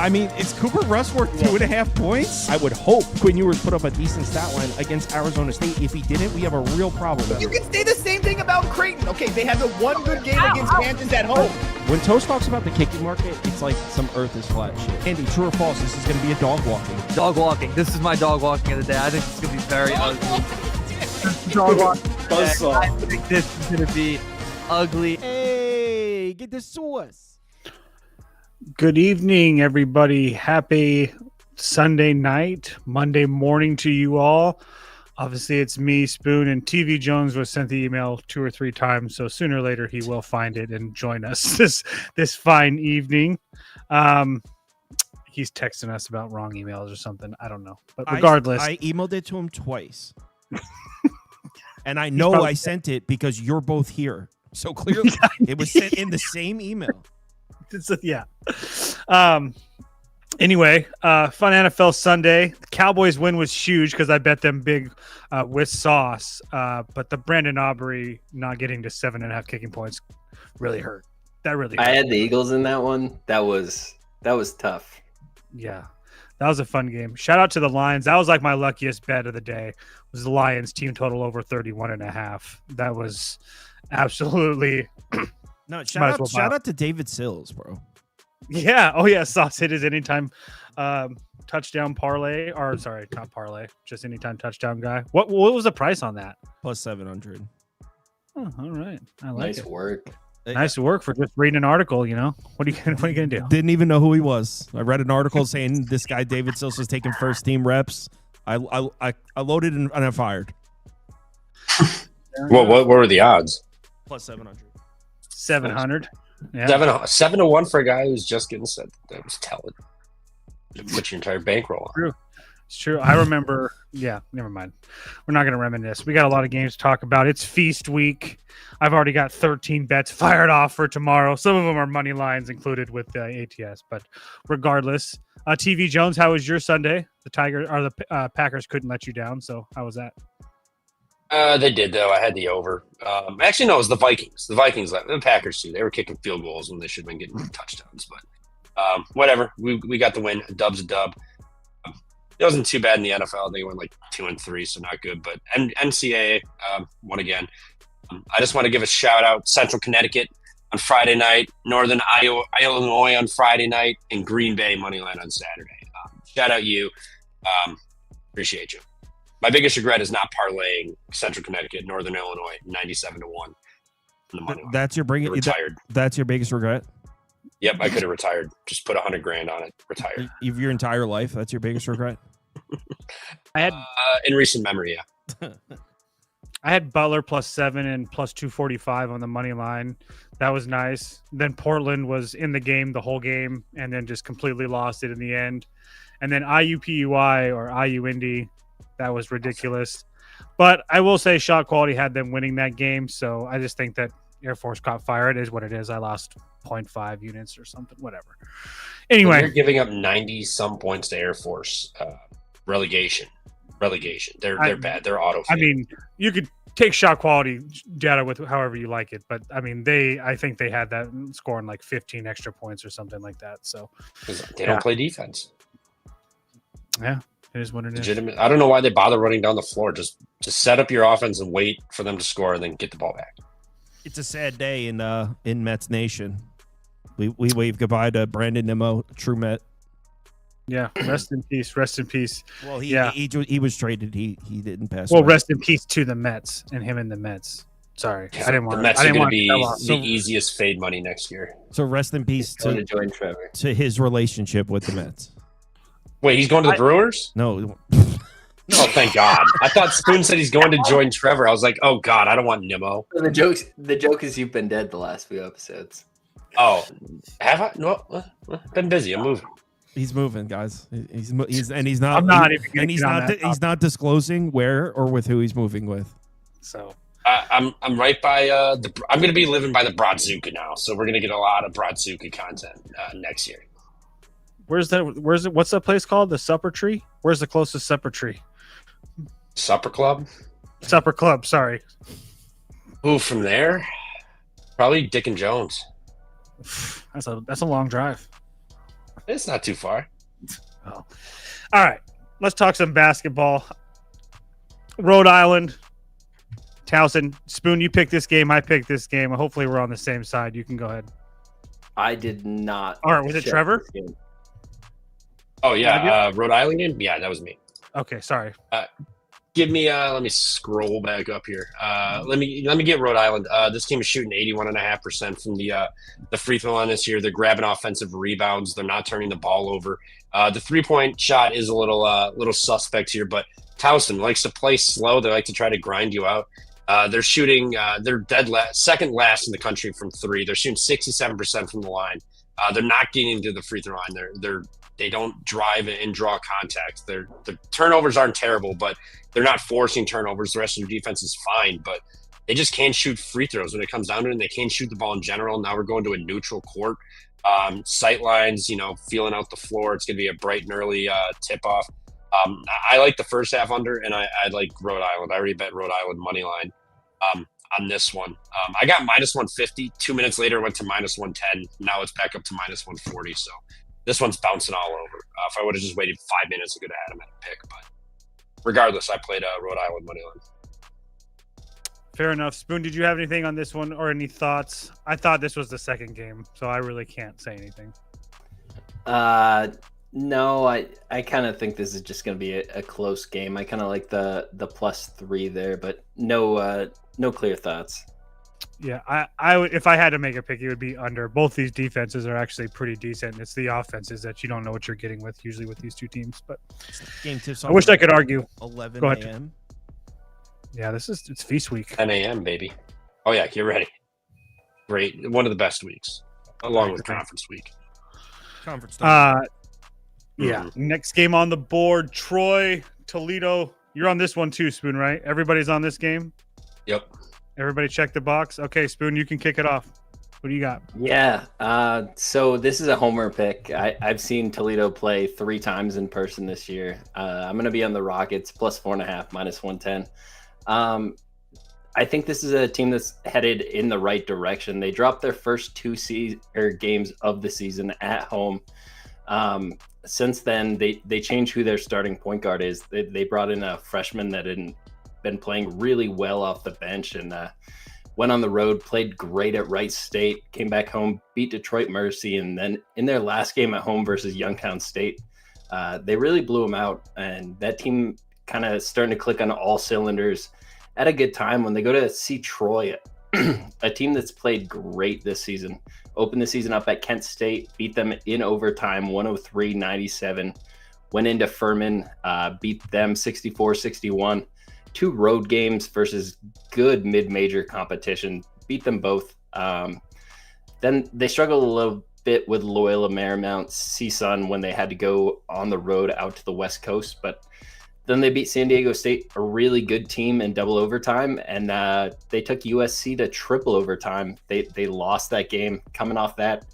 I mean, is Cooper Rush worth 2.5 points? I would hope Quinn Ewers put up a decent stat line against Arizona State. If he didn't, we have a real problem. You can say the same thing about Creighton. Okay, they had the one good game against Kansas at home. When Toast talks about the kicking market, it's like some earth is flat shit. Andy, true or false, this is going to be a dog walking. Dog walking. This is my dog walking of the day. I think it's going to be very ugly. Dog walking. I think this is going to be ugly. Hey, get the sauce. Good evening, everybody. Happy Sunday night, Monday morning to you all. Obviously, it's me, Spoon, and TV Jones was sent the email 2 or 3 times, so sooner or later he will find it and join us this fine evening. He's texting us about wrong emails or something. I don't know, but regardless, I emailed it to him twice, and I know I sent it because you're both here, so clearly it was sent in the same email. Yeah. Anyway, fun NFL Sunday. The Cowboys win was huge because I bet them big with sauce. But the Brandon Aubrey not getting to 7.5 kicking points really hurt. That really hurt. I had the Eagles in that one. That was tough. Yeah. That was a fun game. Shout out to the Lions. That was like my luckiest bet of the day. Was the Lions team total over 31.5. That was absolutely No, shout out to David Sills, bro. Yeah. Oh, yeah. Sauce hit his anytime touchdown parlay. Or, sorry, not parlay. Just anytime touchdown guy. What was the price on that? Plus 700. Oh, all right. I like Nice it. work. Nice work for just reading an article, you know? What are you going to do? Didn't even know who he was. I read an article saying this guy, David Sills, was taking first team reps. I loaded and I fired. Well, what were the odds? Plus 700. 700. Yeah. 7-1 for a guy who's just getting said. That was telling. Put your entire bankroll on. True. It's true. I remember. Yeah, never mind. We're not going to reminisce. We got a lot of games to talk about. It's feast week. I've already got 13 bets fired off for tomorrow. Some of them are money lines included with ATS, but regardless. TV Jones, how was your Sunday? The Packers couldn't let you down. So how was that? They did, though. I had the over. Actually, no, it was the Vikings. The Vikings, the Packers, too. They were kicking field goals when they should have been getting touchdowns. But whatever. We got the win. A dub's a dub. It wasn't too bad in the NFL. They went like 2-3, so not good. But NCAA won again. I just want to give a shout-out. Central Connecticut on Friday night. Northern Illinois on Friday night. And Green Bay Moneyline on Saturday. Shout out you. Appreciate you. My biggest regret is not parlaying Central Connecticut, Northern Illinois, 97-1. That's your retired. That's your biggest regret. Yep, I could have retired. Just put $100,000 on it. Retired. Your entire life. That's your biggest regret. I had in recent memory, yeah. I had Butler plus 7 and plus 245 on the money line. That was nice. Then Portland was in the game the whole game, and then just completely lost it in the end. And then IUPUI or IU Indy. That was ridiculous. But I will say shot quality had them winning that game. So I just think that Air Force caught fire. It is what it is. I lost 0.5 units or something, whatever. Anyway. You're giving up 90-some points to Air Force. Relegation. They're bad. They're auto. I mean, you could take shot quality data with however you like it. But, I mean, I think they had that scoring like 15 extra points or something like that. So they don't play defense. Yeah. It is what it is. Legitimate. I don't know why they bother running down the floor. Just set up your offense and wait for them to score and then get the ball back. It's a sad day in Mets Nation. We wave goodbye to Brandon Nimmo, true Met. Yeah, rest in peace. Rest in peace. Well, he was traded. He didn't pass. Well, away. Rest in peace to the Mets and him and the Mets. Sorry, yeah, I didn't want. The Mets are going to be the easiest fade money next year. So rest in peace to his relationship with the Mets. Wait, he's going to the Brewers? No. Oh, thank God. I thought Spoon said he's going to join Trevor. I was like, oh, God, I don't want Nimmo. The joke is you've been dead the last few episodes. Oh, have I? No, been busy. I'm moving. He's moving, guys. He's not. I'm not even. And he's not disclosing where or with who he's moving with. So I'm right by I'm going to be living by the Brodzuka now, so we're going to get a lot of Brodzuka content next year. What's that place called? The Supper Tree? Where's the closest Supper Tree? Supper Club? Supper Club, sorry. Ooh, from there? Probably Dick and Jones. That's a long drive. It's not too far. Oh. All right, let's talk some basketball. Rhode Island, Towson. Spoon, you picked this game. I picked this game. Hopefully, we're on the same side. You can go ahead. I did not. All right, was it check Trevor? this game. Oh yeah, Rhode Island game. Yeah, that was me. Okay, sorry. Give me let me scroll back up here. Let me get Rhode Island. This team is shooting 81.5% from the free throw line this year. They're grabbing offensive rebounds. They're not turning the ball over. The 3-point shot is a little suspect here, but Towson likes to play slow. They like to try to grind you out. They're shooting. They're second last in the country from three. They're shooting 67% from the line. They're not getting to the free throw line. They don't drive and draw contact. The turnovers aren't terrible, but they're not forcing turnovers. The rest of their defense is fine, but they just can't shoot free throws when it comes down to it, and they can't shoot the ball in general. Now we're going to a neutral court. Sight lines, feeling out the floor. It's going to be a bright and early tip-off. I like the first half under, and I like Rhode Island. I already bet Rhode Island money line on this one. I got minus 150. 2 minutes later, it went to minus 110. Now it's back up to minus 140, so this one's bouncing all over. If I would have just waited 5 minutes, I could have had him at a pick. But regardless, I played Rhode Island money line. Fair enough. Spoon, did you have anything on this one or any thoughts? I thought this was the second game, so I really can't say anything. No, I kind of think this is just going to be a close game. I kind of like the +3 there, but no clear thoughts. Yeah, I would, if I had to make a pick, it would be under. Both these defenses are actually pretty decent. It's the offenses that you don't know what you're getting with usually with these two teams. But Game tips. I wish I could argue. 11 Go ahead. a.m. Yeah, it's feast week. 10 a.m., baby. Oh, yeah, get ready. Great. One of the best weeks, along with conference week. Conference. Yeah. Next game on the board, Troy, Toledo. You're on this one too, Spoon, right? Everybody's on this game? Yep. Everybody check the box. Okay, Spoon, you can kick it off. What do you got? Yeah. So this is a homer pick. I've seen Toledo play 3 times in person this year. I'm going to be on the Rockets +4.5, minus 110. I think this is a team that's headed in the right direction. They dropped their first 2 games of the season at home. Since then, they changed who their starting point guard is. They brought in a freshman that had been playing really well off the bench and went on the road, played great at Wright State, came back home, beat Detroit Mercy, and then in their last game at home versus Youngstown State, they really blew them out. And that team kind of starting to click on all cylinders at a good time when they go to see Troy, a team that's played great this season. Opened the season up at Kent State, beat them in overtime 103-97, went into Furman, beat them 64-61. 2 road games versus good mid-major competition, beat them both. Then they struggled a little bit with Loyola Marymount, Seton when they had to go on the road out to the West Coast, but then they beat San Diego State, a really good team, in double overtime, and they took USC to triple overtime. They lost that game. Coming off that,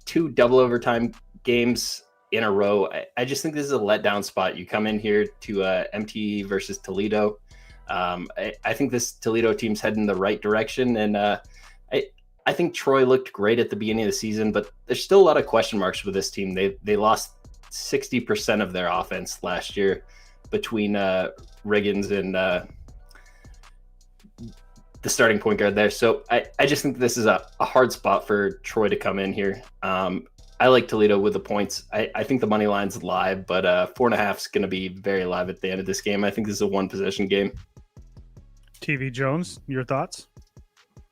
2 double overtime games in a row. I just think this is a letdown spot. You come in here to MTE versus Toledo. I think this Toledo team's heading in the right direction, and I think Troy looked great at the beginning of the season, but there's still a lot of question marks with this team. They lost 60% of their offense last year between Riggins and the starting point guard there. So I just think this is a hard spot for Troy to come in here. I like Toledo with the points. I think the money line's live, but 4.5 is going to be very live at the end of this game. I think this is a 1-possession game. TV Jones, your thoughts?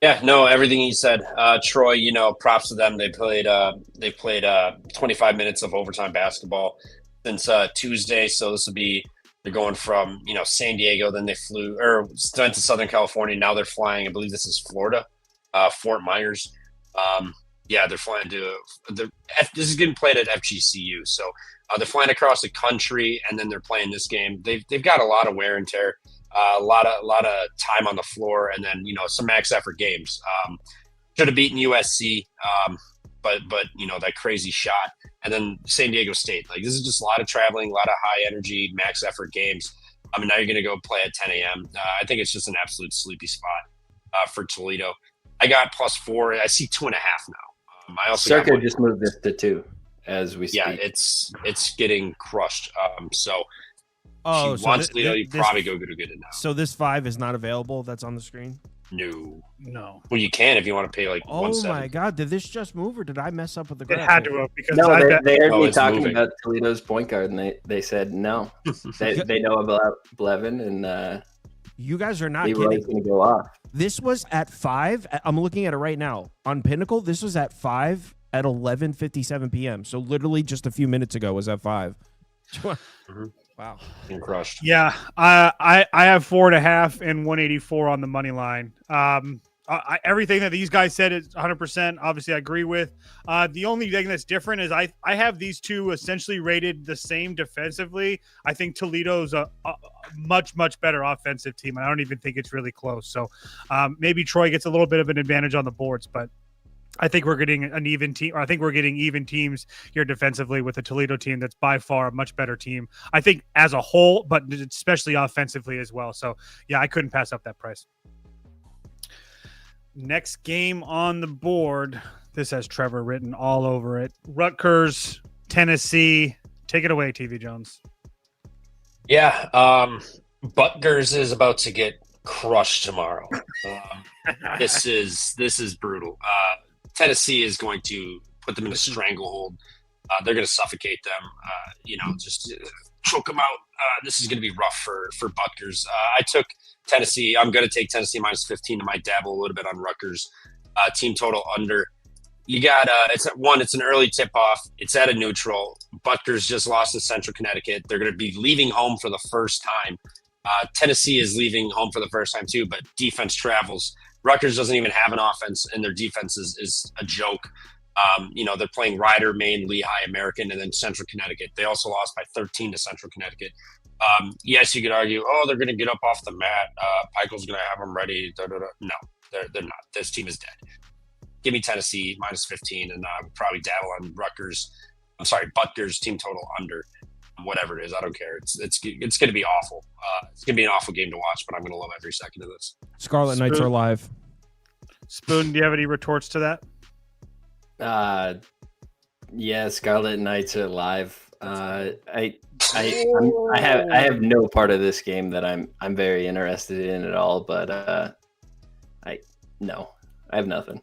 Yeah, no, everything he said. Troy, props to them. They played 25 minutes of overtime basketball since Tuesday. So this will be, they're going from, San Diego, then they went to Southern California. Now they're flying, I believe this is Florida, Fort Myers. Yeah, they're flying this is getting played at FGCU. So they're flying across the country, and then they're playing this game. They've got a lot of wear and tear, a lot of time on the floor, and then some max effort games. Should have beaten USC, but that crazy shot, and then San Diego State. Like, this is just a lot of traveling, a lot of high energy max effort games. Now you're going to go play at 10 a.m. I think it's just an absolute sleepy spot for Toledo. I got +4. I see 2.5 now. I also Circa just moved this to 2. as we speak. Yeah, it's getting crushed. So Oh, if he so wants Toledo, you probably go get it now. So this 5 is not available. That's on the screen. No. Well, you can if you want to pay like. Oh my God! Did this just move, or did I mess up with the It graphic? had to have because No, they heard me it's talking moving. about Toledo's point guard, and they said no. They know about Blevin, and You guys are not Leroy's kidding. going to go off. This was at 5. I'm looking at it right now on Pinnacle. This was at 5 at 11:57 p.m. So literally just a few minutes ago was at 5. Wow. Getting crushed. Yeah, I have 4.5 and 184 on the money line. Everything that these guys said is 100%. Obviously, I agree with. The only thing that's different is I have these two essentially rated the same defensively. I think Toledo's a much better offensive team. I don't even think it's really close. So maybe Troy gets a little bit of an advantage on the boards, but I think we're getting an even team, or I think we're getting even teams here defensively with the Toledo team that's by far a much better team. I think as a whole, but especially offensively as well. So yeah, I couldn't pass up that price. Next game on the board. This has Trevor written all over it. Rutgers, Tennessee. Take it away, TV Jones. Yeah, Rutgers is about to get crushed tomorrow. This is brutal. Tennessee is going to put them in a stranglehold. They're going to suffocate them. Just choke them out. This is going to be rough for Rutgers. I took Tennessee. I'm going to take Tennessee minus 15. I might dabble a little bit on Rutgers. Team total under. You got it's an early tip off. It's at a neutral. Rutgers just lost to Central Connecticut. They're going to be leaving home for the first time. Tennessee is leaving home for the first time too, but defense travels. Rutgers doesn't even have an offense, and their defense is a joke. They're playing Rider, Maine, Lehigh, American, and then Central Connecticut. They also lost by 13 to Central Connecticut. Yes, you could argue, they're going to get up off the mat. Pikel's going to have them ready. No, they're not. This team is dead. Give me Tennessee minus 15, and I would probably dabble on Rutgers. I'm sorry, Rutgers team total under. Whatever it is, I don't care. It's going to be awful. It's going to be an awful game to watch, but I'm going to love every second of this. Scarlet Knights are live. Spoon, do you have any retorts to that? Yeah, Scarlet Knights are live. I have no part of this game that I'm very interested in at all. But I have nothing.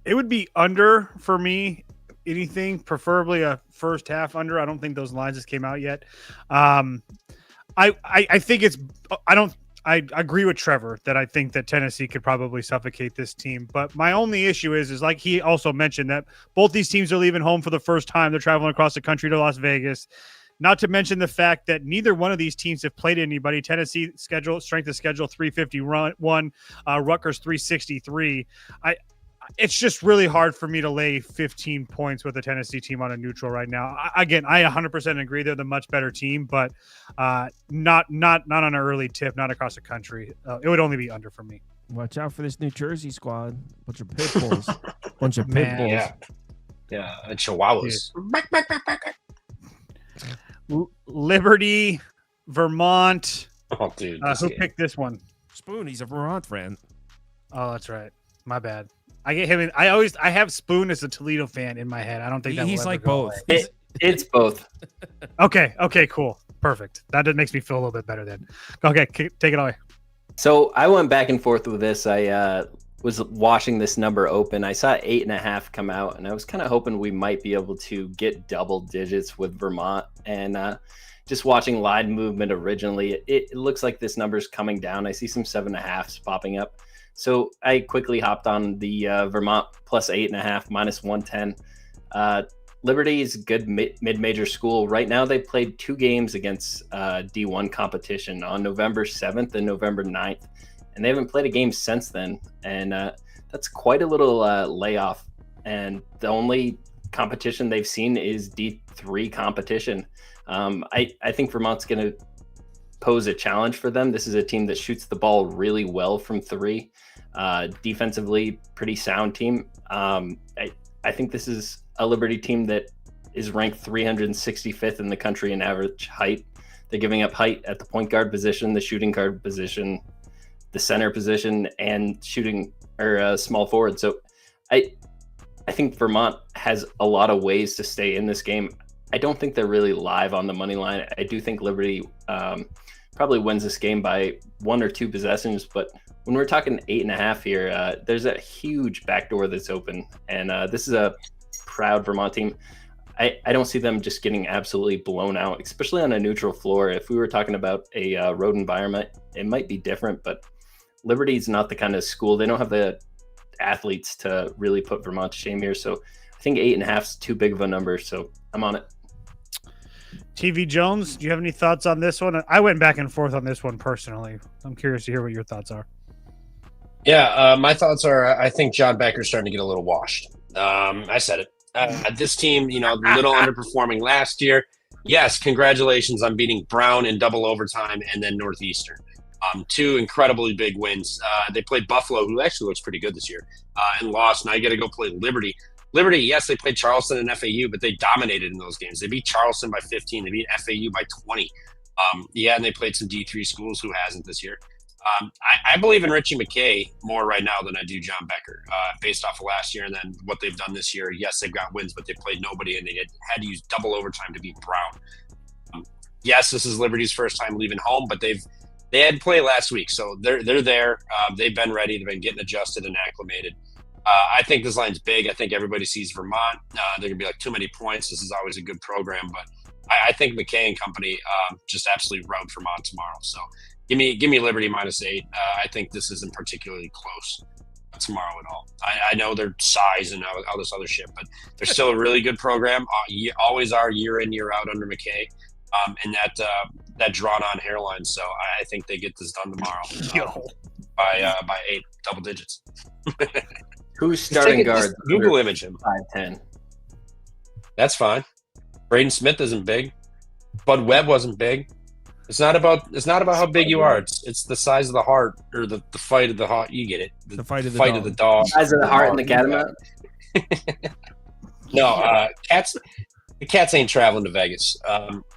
It would be under for me. Anything, preferably a first half under. I don't think those lines just came out yet. I think it's. I agree with Trevor that I think that Tennessee could probably suffocate this team. But my only issue is like he also mentioned that both these teams are leaving home for the first time. They're traveling across the country to Las Vegas. Not to mention the fact that neither one of these teams have played anybody. Tennessee strength of schedule 351, Rutgers 363. It's just really hard for me to lay 15 points with a Tennessee team on a neutral right now. I 100% agree they're the much better team, but not on an early tip, not across the country. It would only be under for me. Watch out for this New Jersey squad. Bunch of pit bulls. Bunch of pit bulls. Yeah, and Chihuahuas. Liberty, Vermont. Oh, dude. Who picked this one? Spoon, he's a Vermont fan. Oh, that's right. My bad. I get him. I have Spoon as a Toledo fan in my head. I don't think that he's like both. It's both. Okay, cool. Perfect. That makes me feel a little bit better then. Okay, take it away. So I went back and forth with this. I was watching this number open. I saw 8.5 come out, and I was kind of hoping we might be able to get double digits with Vermont. And just watching line movement originally, it looks like this number's coming down. I see some 7.5s popping up. So I quickly hopped on the Vermont plus 8.5 minus 110. Liberty is a good mid-major school. Right now, they played 2 games against D1 competition on November 7th and November 9th, and they haven't played a game since then. And that's quite a little layoff. And the only competition they've seen is D3 competition. I think Vermont's going to pose a challenge for them. This is a team that shoots the ball really well from 3. Defensively, pretty sound team. I think this is a Liberty team that is ranked 365th in the country in average height. They're giving up height at the point guard position, the shooting guard position, the center position, and shooting or small forward. So I think Vermont has a lot of ways to stay in this game. I don't think they're really live on the money line. I do think Liberty probably wins this game by 1 or 2 possessions, but when we're talking 8.5 here, there's a huge backdoor that's open, and this is a proud Vermont team. I don't see them just getting absolutely blown out, especially on a neutral floor. If we were talking about a road environment, it might be different, but Liberty's not the kind of school. They don't have the athletes to really put Vermont to shame here. So I think 8.5 is too big of a number. So I'm on it. TV Jones, do you have any thoughts on this one? I went back and forth on this one personally. I'm curious to hear what your thoughts are. Yeah, my thoughts are I think John Becker's starting to get a little washed. I said it. This team, a little underperforming last year. Yes, congratulations on beating Brown in double overtime and then Northeastern. 2 incredibly big wins. They played Buffalo, who actually looks pretty good this year, and lost. Now you got to go play Liberty. Liberty, yes, they played Charleston and FAU, but they dominated in those games. They beat Charleston by 15. They beat FAU by 20. And they played some D3 schools. Who hasn't this year? I believe in Richie McKay more right now than I do John Becker, based off of last year and then what they've done this year. Yes, they've got wins, but they played nobody, and they had to use double overtime to beat Brown. Yes, this is Liberty's first time leaving home, but they had to play last week, so they're there. They've been ready. They've been getting adjusted and acclimated. I think this line's big. I think everybody sees Vermont. They're going to be like too many points. This is always a good program, but I think McKay and company just absolutely rout Vermont tomorrow. So give me Liberty -8. I think this isn't particularly close tomorrow at all. I know their size and all this other shit, but they're still a really good program. Always are year in, year out under McKay. And that drawn-on hairline. So I think they get this done tomorrow by 8 double digits. Who's starting guard? Just Google image him. 5'10". That's fine. Braden Smith isn't big. Bud Webb wasn't big. It's not about how big you are. It's the size of the heart or the fight of the heart. You get it. The fight of the dog. Size of the heart and the catamount. No, the Cats ain't traveling to Vegas.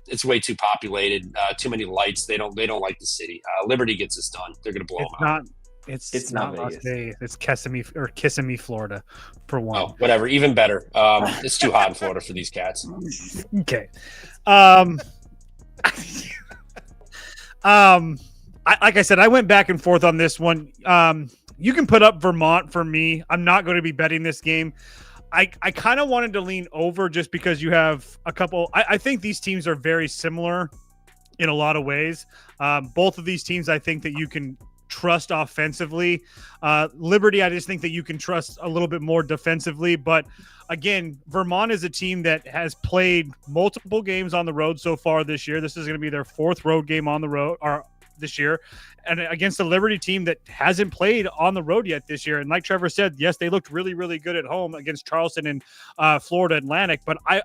It's way too populated. Too many lights. They don't like the city. Liberty gets this done. They're gonna blow them out. It's not Las Vegas. It's Kissimmee, Florida, for one. Oh, whatever. Even better. It's too hot in Florida for these cats. Okay. Like I said, I went back and forth on this one. You can put up Vermont for me. I'm not going to be betting this game. I kind of wanted to lean over just because you have a couple. I think these teams are very similar in a lot of ways. Both of these teams, I think that you can trust offensively. Liberty, I just think that you can trust a little bit more defensively. But again, Vermont is a team that has played multiple games on the road so far this year. This is going to be their 4th road game on the road this year, and against a Liberty team that hasn't played on the road yet this year. And like Trevor said, yes, they looked really, really good at home against Charleston and Florida Atlantic. But I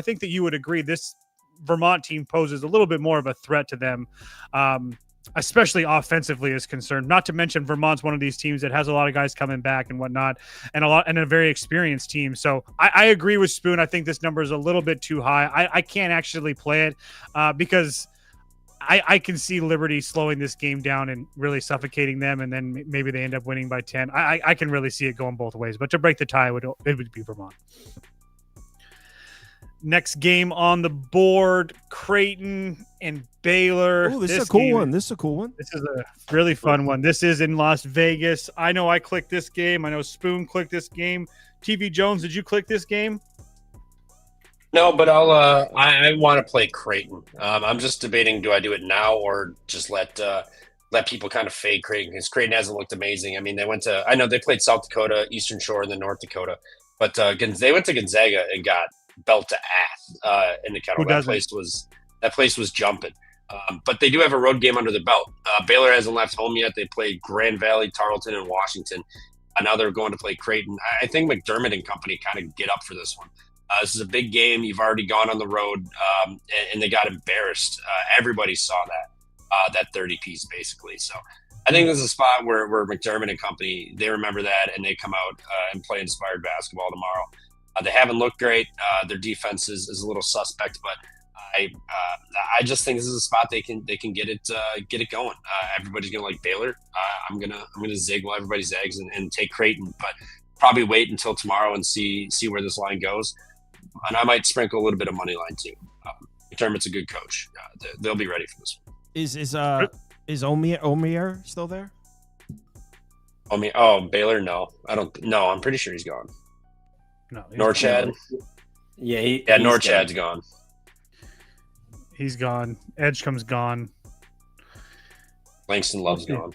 think that you would agree this Vermont team poses a little bit more of a threat to them. Especially offensively is concerned, not to mention Vermont's one of these teams that has a lot of guys coming back and whatnot, and a very experienced team. So I agree with Spoon. I think this number is a little bit too high. I can't actually play it because I can see Liberty slowing this game down and really suffocating them, and then maybe they end up winning by 10. I can really see it going both ways, but to break the tie, it would be Vermont. Next game on the board, Creighton and Baylor. Oh, this is a cool one. This is a really fun one. This is in Las Vegas. I know I clicked this game. I know Spoon clicked this game. TV Jones, did you click this game? No, but I want to play Creighton. I'm just debating, do I do it now or just let people kind of fade Creighton, because Creighton hasn't looked amazing. I mean, I know they played South Dakota, Eastern Shore, and then North Dakota, but they went to Gonzaga and got belt to ass in the kettle. That place was jumping. But they do have a road game under the belt. Baylor hasn't left home yet. They played Grand Valley, Tarleton, and Washington. Now they're going to play Creighton. I think McDermott and company kind of get up for this one. This is a big game. You've already gone on the road, and they got embarrassed. Everybody saw that 30-piece, basically. So I think this is a spot where McDermott and company, they remember that, and they come out and play inspired basketball tomorrow. They haven't looked great. Their defense is a little suspect, but I just think this is a spot they can get it going. Everybody's gonna like Baylor. I'm gonna zig while everybody zags and take Creighton, but probably wait until tomorrow and see where this line goes. And I might sprinkle a little bit of money line too. McDermott's a good coach. They'll be ready for this one. Is Omier still there? Baylor? No, I don't. No, I'm pretty sure he's gone. No, Norchad. Yeah, Norchad's gone. He's gone. Edgecombe's gone. Langston Love's gone.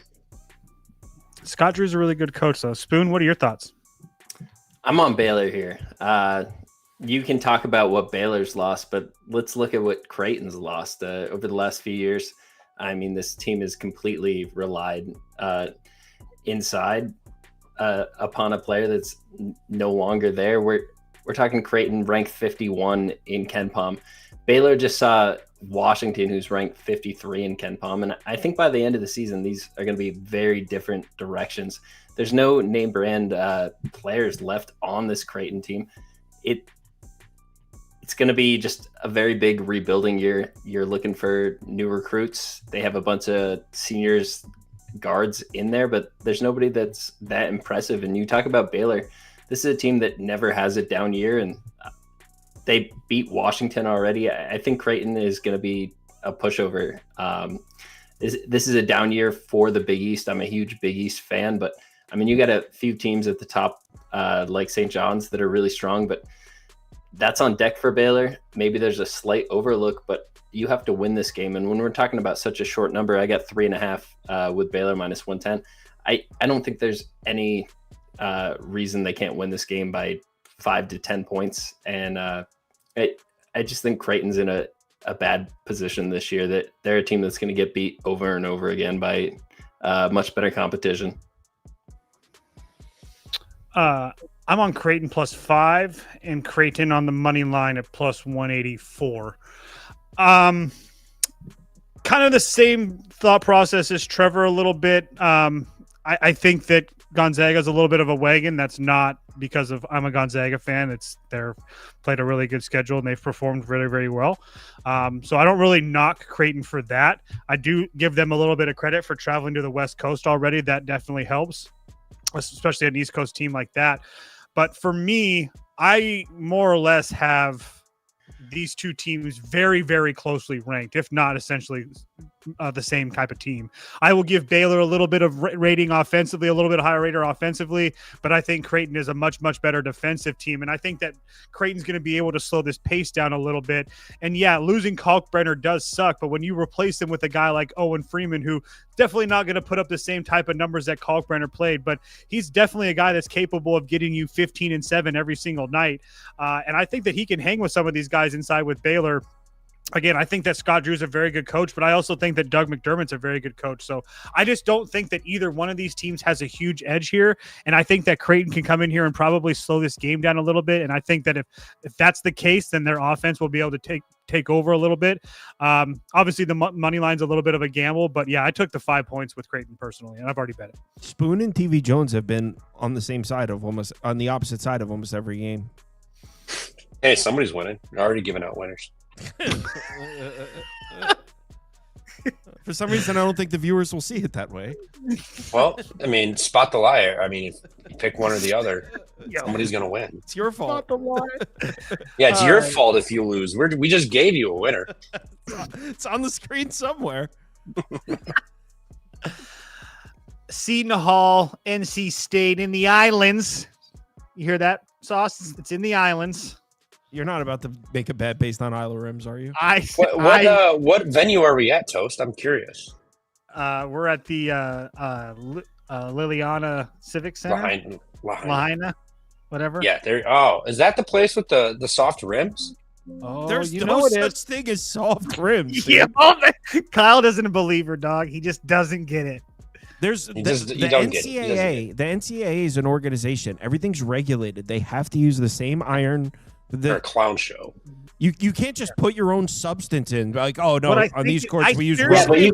Scott Drew's a really good coach, though. Spoon, what are your thoughts? I'm on Baylor here. You can talk about what Baylor's lost, but let's look at what Creighton's lost over the last few years. I mean, this team has completely relied inside upon a player that's no longer there. We're talking Creighton ranked 51 in KenPom. Baylor just saw Washington, who's ranked 53 in KenPom, and I think by the end of the season, these are going to be very different directions. There's no name brand players left on this Creighton team. It's going to be just a very big rebuilding year. You're looking for new recruits. They have a bunch of seniors guards in there, but there's nobody that's that impressive. And you talk about Baylor, this is a team that never has a down year, and they beat Washington already. I think Creighton is going to be a pushover. This is a down year for the Big East. I'm a huge Big East fan, but I mean, you got a few teams at the top like St.Johns that are really strong, but that's on deck for Baylor. Maybe there's a slight overlook, but you have to win this game. And when we're talking about such a short number, I got 3.5 with Baylor minus 110. I don't think there's any reason they can't win this game by 5 to 10 points. And I just think Creighton's in a bad position this year, that they're a team that's going to get beat over and over again by much better competition. I'm on Creighton +5 and Creighton on the money line at +184. Kind of the same thought process as Trevor a little bit. I think that Gonzaga is a little bit of a wagon. That's not because of I'm a Gonzaga fan. They're played a really good schedule and they've performed very, very well. So I don't really knock Creighton for that. I do give them a little bit of credit for traveling to the West Coast already. That definitely helps, especially an East Coast team like that. But for me, I more or less have these two teams very, very closely ranked, if not essentially the same type of team. I will give Baylor a little bit of rating offensively, a little bit higher rating offensively, but I think Creighton is a much, much better defensive team. And I think that Creighton's going to be able to slow this pace down a little bit. And yeah, losing Kalkbrenner does suck, but when you replace him with a guy like Owen Freeman, who definitely not going to put up the same type of numbers that Kalkbrenner played, but he's definitely a guy that's capable of getting you 15 and 7 every single night. And I think that he can hang with some of these guys inside with Baylor. Again, I think that Scott Drew's a very good coach, but I also think that Doug McDermott's a very good coach. So I just don't think that either one of these teams has a huge edge here. And I think that Creighton can come in here and probably slow this game down a little bit. And I think that if that's the case, then their offense will be able to take over a little bit. Obviously, the money line's a little bit of a gamble, but yeah, I took the 5 points with Creighton personally, and I've already bet it. Spoon and TV Jones have been on the opposite side of almost every game. Hey, somebody's winning. You're already giving out winners. For some reason, I don't think the viewers will see it that way. Well, I mean, spot the liar. I mean, if you pick one or the other, somebody's going to win. It's your fault. Yeah, it's your fault if you lose. We just gave you a winner. It's on the screen somewhere. Seton Hall, NC State in the islands. You hear that, Sauce? It's in the islands. You're not about to make a bet based on Isla Rims, are you? What venue are we at, Toast? I'm curious. We're at the Liliana Civic Center. Lahaina, whatever. Yeah, there. Oh, is that the place with the soft rims? Oh, there's no such thing as soft rims. Yeah, Kyle doesn't believe her, dog. He just doesn't get it. There's the NCAA. The NCAA is an organization. Everything's regulated. They have to use the same iron. They're a clown show. You can't just put your own substance in. Like, oh no, on these courts we use. Yeah, but you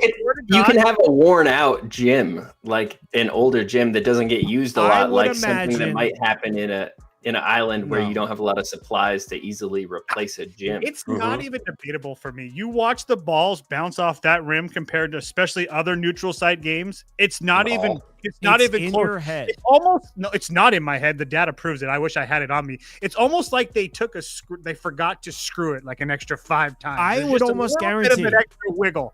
can have a worn out gym, like an older gym that doesn't get used a lot, like something that might happen in an island where you don't have a lot of supplies to easily replace a gym. It's not even debatable for me. You watch the balls bounce off that rim compared to especially other neutral site games. It's not even It's not even in close. your head. It's almost no. It's not in my head. The data proves it. I wish I had it on me. It's almost like they took a screw. They forgot to screw it like an extra 5 times. I There's would just a almost little guarantee bit of an extra wiggle.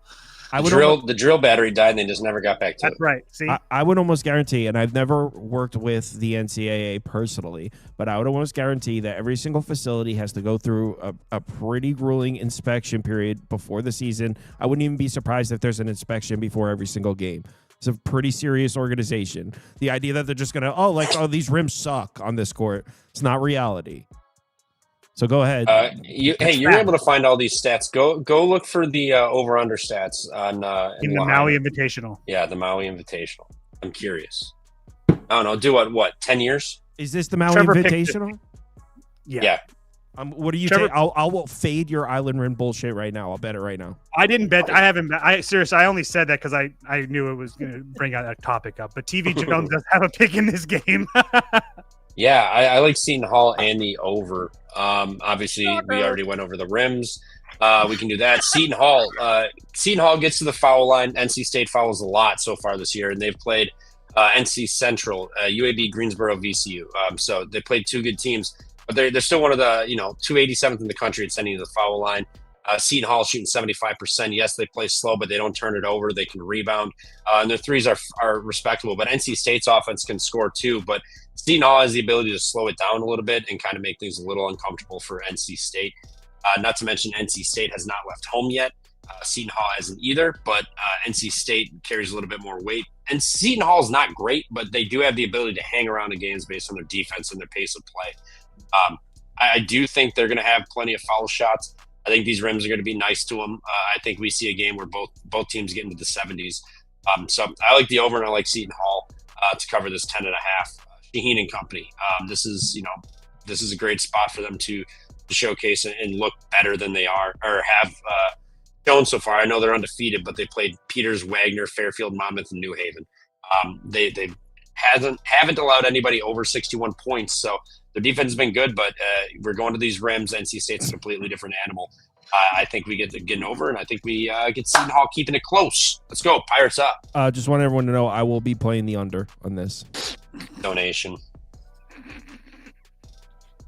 The drill battery died and they just never got back to it. That's right. See, I would almost guarantee, and I've never worked with the NCAA personally, but I would almost guarantee that every single facility has to go through a pretty grueling inspection period before the season. I wouldn't even be surprised if there's an inspection before every single game. It's a pretty serious organization. The idea that they're just going to, these rims suck on this court, it's not reality. So go ahead. You're able to find all these stats. Go look for the over/under stats on in the Maui Invitational. Yeah, the Maui Invitational. I'm curious. I don't know. Do what? 10 years? Is this the Maui Trevor Invitational? Yeah. What do you say? I'll fade your Island Rim bullshit right now. I'll bet it right now. I didn't bet. I haven't. Seriously, I only said that because I knew it was going to bring out that topic up. But TV Jones does have a pick in this game. Yeah, I like Seton Hall and the over. Obviously, we already went over the rims. We can do that. Seton Hall gets to the foul line. NC State fouls a lot so far this year, and they've played NC Central, UAB, Greensboro, VCU. So they played 2 good teams, but they're still one of the 287th in the country at sending to the foul line. Seton Hall shooting 75%. Yes, they play slow, but they don't turn it over. They can rebound, and their threes are respectable. But NC State's offense can score too. But Seton Hall has the ability to slow it down a little bit and kind of make things a little uncomfortable for NC State. Not to mention NC State has not left home yet. Seton Hall hasn't either, but NC State carries a little bit more weight. And Seton Hall is not great, but they do have the ability to hang around in games based on their defense and their pace of play. I do think they're going to have plenty of foul shots. I think these rims are going to be nice to them. I think we see a game where both teams get into the 70s. So I like the over, and I like Seton Hall to cover this 10.5. Shaheen and company. This is a great spot for them to showcase and look better than they are or have shown so far. I know they're undefeated, but they played Peters, Wagner, Fairfield, Monmouth, and New Haven. They haven't allowed anybody over 61 points. So their defense has been good, but we're going to these rims. NC State's a completely different animal. I think we get getting over, and I think we get Seton Hall keeping it close. Let's go, Pirates up! Just want everyone to know I will be playing the under on this. Donation.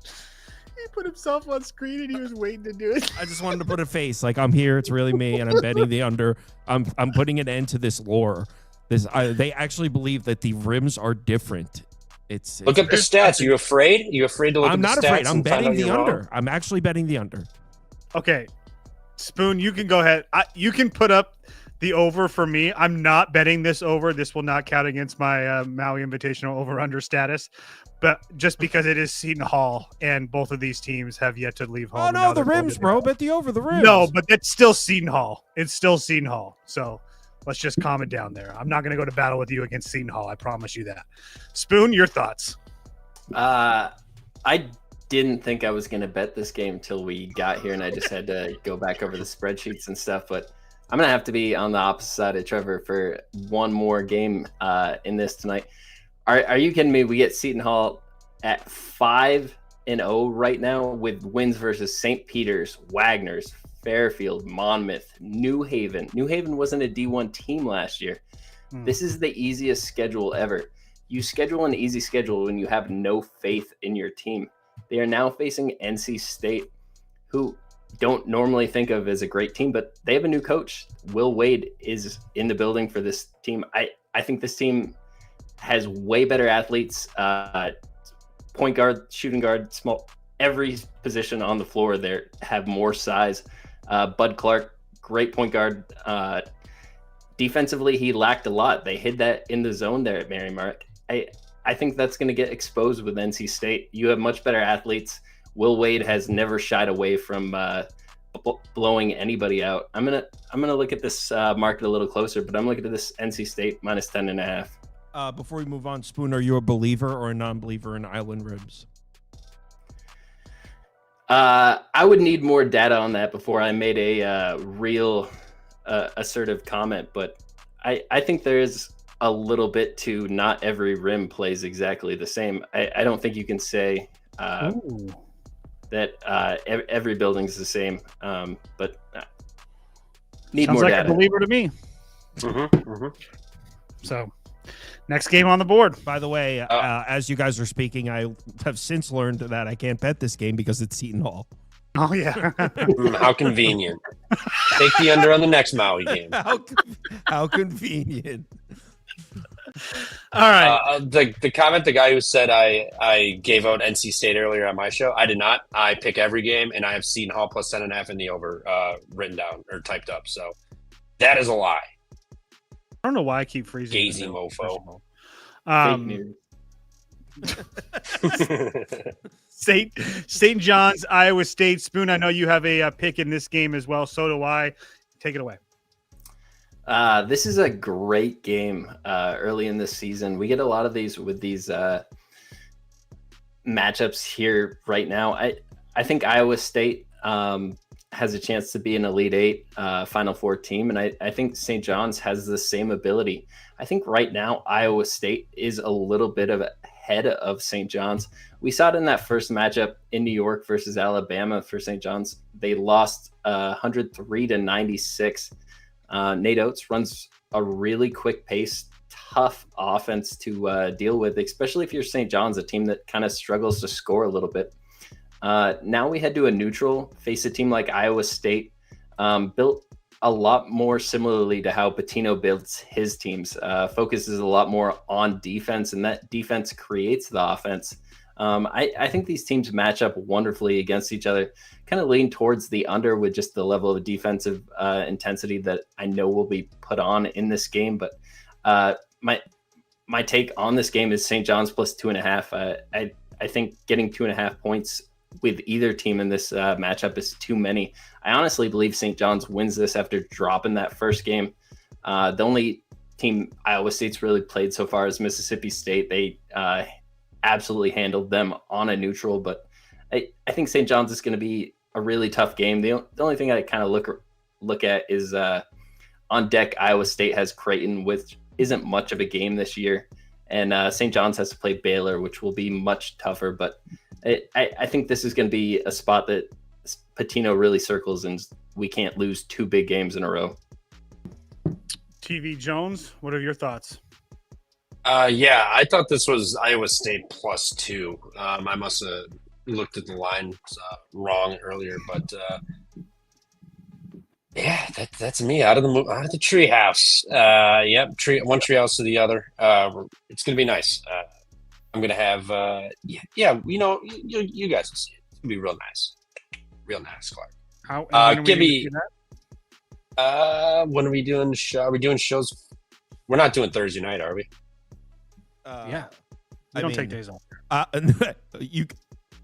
He put himself on screen and he was waiting to do it. I just wanted to put a face like I'm here. It's really me, and I'm betting the under. I'm putting an end to this lore. They actually believe that the rims are different. Look up the stats. Are you afraid? Are you afraid to look I'm at the stats? I'm not afraid. I'm betting the under. Wrong? I'm actually betting the under. Okay, Spoon, you can go ahead. You can put up the over for me. I'm not betting this over. This will not count against my Maui Invitational over/under status. But just because it is Seton Hall and both of these teams have yet to leave home. Oh no, the rims, bro. Bet the over the rims. No, but it's still Seton Hall. It's still Seton Hall. So let's just calm it down there. I'm not going to go to battle with you against Seton Hall. I promise you that. Spoon, your thoughts? I didn't think I was going to bet this game till we got here, and I just had to go back over the spreadsheets and stuff. But I'm going to have to be on the opposite side of Trevor for one more game in this tonight. Are you kidding me? We get Seton Hall at 5-0 right now with wins versus St. Peter's, Wagner's, Fairfield, Monmouth, New Haven. New Haven wasn't a D1 team last year. This is the easiest schedule ever. You schedule an easy schedule when you have no faith in your team. They are now facing NC State, who don't normally think of as a great team, but they have a new coach. Will Wade is in the building for this team. I think this team has way better athletes, point guard, shooting guard, small, every position on the floor there have more size. Bud Clark, great point guard. Defensively, he lacked a lot. They hid that in the zone there at Mary Mark. I think that's going to get exposed with NC State. You have much better athletes. Will Wade has never shied away from blowing anybody out. I'm gonna look at this market a little closer, but I'm looking at this NC State minus 10.5. Before we move on, Spoon, are you a believer or a non-believer in Island Rims? I would need more data on that before I made a real assertive comment, but I think there is a little bit to not every rim plays exactly the same. I don't think you can say that every building's the same, but need sounds more like data. a believer to me. Mm-hmm, mm-hmm. So Next game on the board. By the way, as you guys are speaking, I have since learned that I can't bet this game because it's Seton Hall. Oh, yeah. How convenient. Take the under on the next Maui game. How convenient. All right. The comment, the guy who said I gave out NC State earlier on my show, I did not. I pick every game, and I have Seton Hall plus 10.5 in the over written down or typed up. So that is a lie. I don't know why I keep freezing. Gazy mofo. St.Johns, Iowa State. Spoon, I know you have a pick in this game as well. So do I. Take it away. This is a great game early in this season. We get a lot of these with these matchups here right now. I think Iowa State has a chance to be an Elite Eight Final Four team, and I think St. John's has the same ability. I think right now Iowa State is a little bit of ahead of St. John's. We saw it in that first matchup in New York versus Alabama for St. John's. They lost 103-96. Nate Oates runs a really quick pace, tough offense to deal with, especially if you're St. John's, a team that kind of struggles to score a little bit. Now we head to a neutral, face a team like Iowa State, built a lot more similarly to how Pitino builds his teams, focuses a lot more on defense, and that defense creates the offense. I think these teams match up wonderfully against each other. Kind of lean towards the under with just the level of defensive intensity that I know will be put on in this game. But my take on this game is St. John's plus 2.5. I think getting 2.5 points with either team in this matchup is too many. I honestly believe St. John's wins this after dropping that first game. The only team Iowa State's really played so far is Mississippi State. They absolutely handled them on a neutral, but I think St. John's is going to be a really tough game. The only thing I kind of look at is on deck, Iowa State has Creighton, which isn't much of a game this year, and St. John's has to play Baylor, which will be much tougher, but I think this is going to be a spot that Pitino really circles, and we can't lose two big games in a row. TV Jones, what are your thoughts? Yeah, I thought this was Iowa State plus 2. I must have looked at the line wrong earlier, but yeah, that's me out of the treehouse. Yep, one treehouse to the other. It's gonna be nice. I'm gonna have yeah. You know, you guys will see it. It's gonna be real nice, Clark. Give me. When are we doing the show? Are we doing shows? We're not doing Thursday night, are we? Yeah, I don't take days off.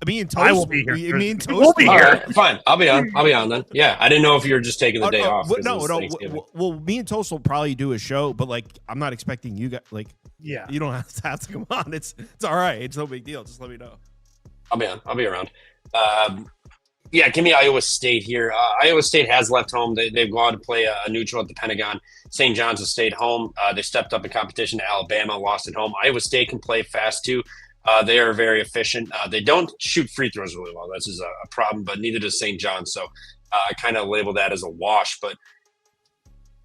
Me and Toast. I will be here. Me and Toast will be here. Right, fine, I'll be on then. Yeah, I didn't know if you were just taking the day off. No. Well, me and Toast will probably do a show, but like, I'm not expecting you guys. Like, yeah, you don't have to come on. It's all right. It's no big deal. Just let me know. I'll be on. I'll be around. Yeah, give me Iowa State here. Iowa State has left home. They've gone to play a neutral at the Pentagon. St. John's has stayed home. They stepped up in competition to Alabama, lost at home. Iowa State can play fast too. They are very efficient. They don't shoot free throws really well. This is a problem, but neither does St. John's. So I kind of label that as a wash. But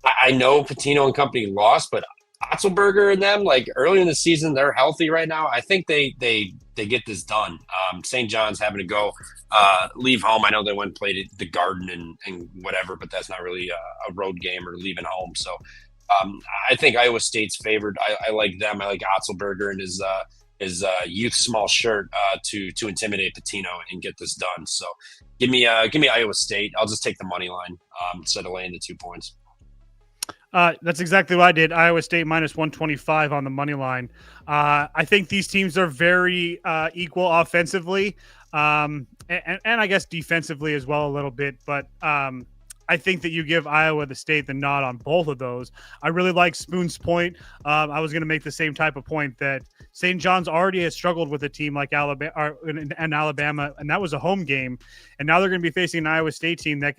I know Pitino and company lost, but Otzelberger and them, like early in the season, they're healthy right now. I think they get this done. St. John's having to go leave home. I know they went and played at the Garden and whatever, but that's not really a road game or leaving home. So I think Iowa State's favored. I like them. I like Otzelberger and his youth small shirt to intimidate Pitino and get this done. So give me Iowa State. I'll just take the money line instead of laying the 2 points. That's exactly what I did. Iowa State minus 125 on the money line. I think these teams are very equal offensively, and I guess defensively as well a little bit. But I think that you give Iowa the nod on both of those. I really like Spoon's point. I was going to make the same type of point that St. John's already has struggled with a team like Alabama, and that was a home game. And now they're going to be facing an Iowa State team that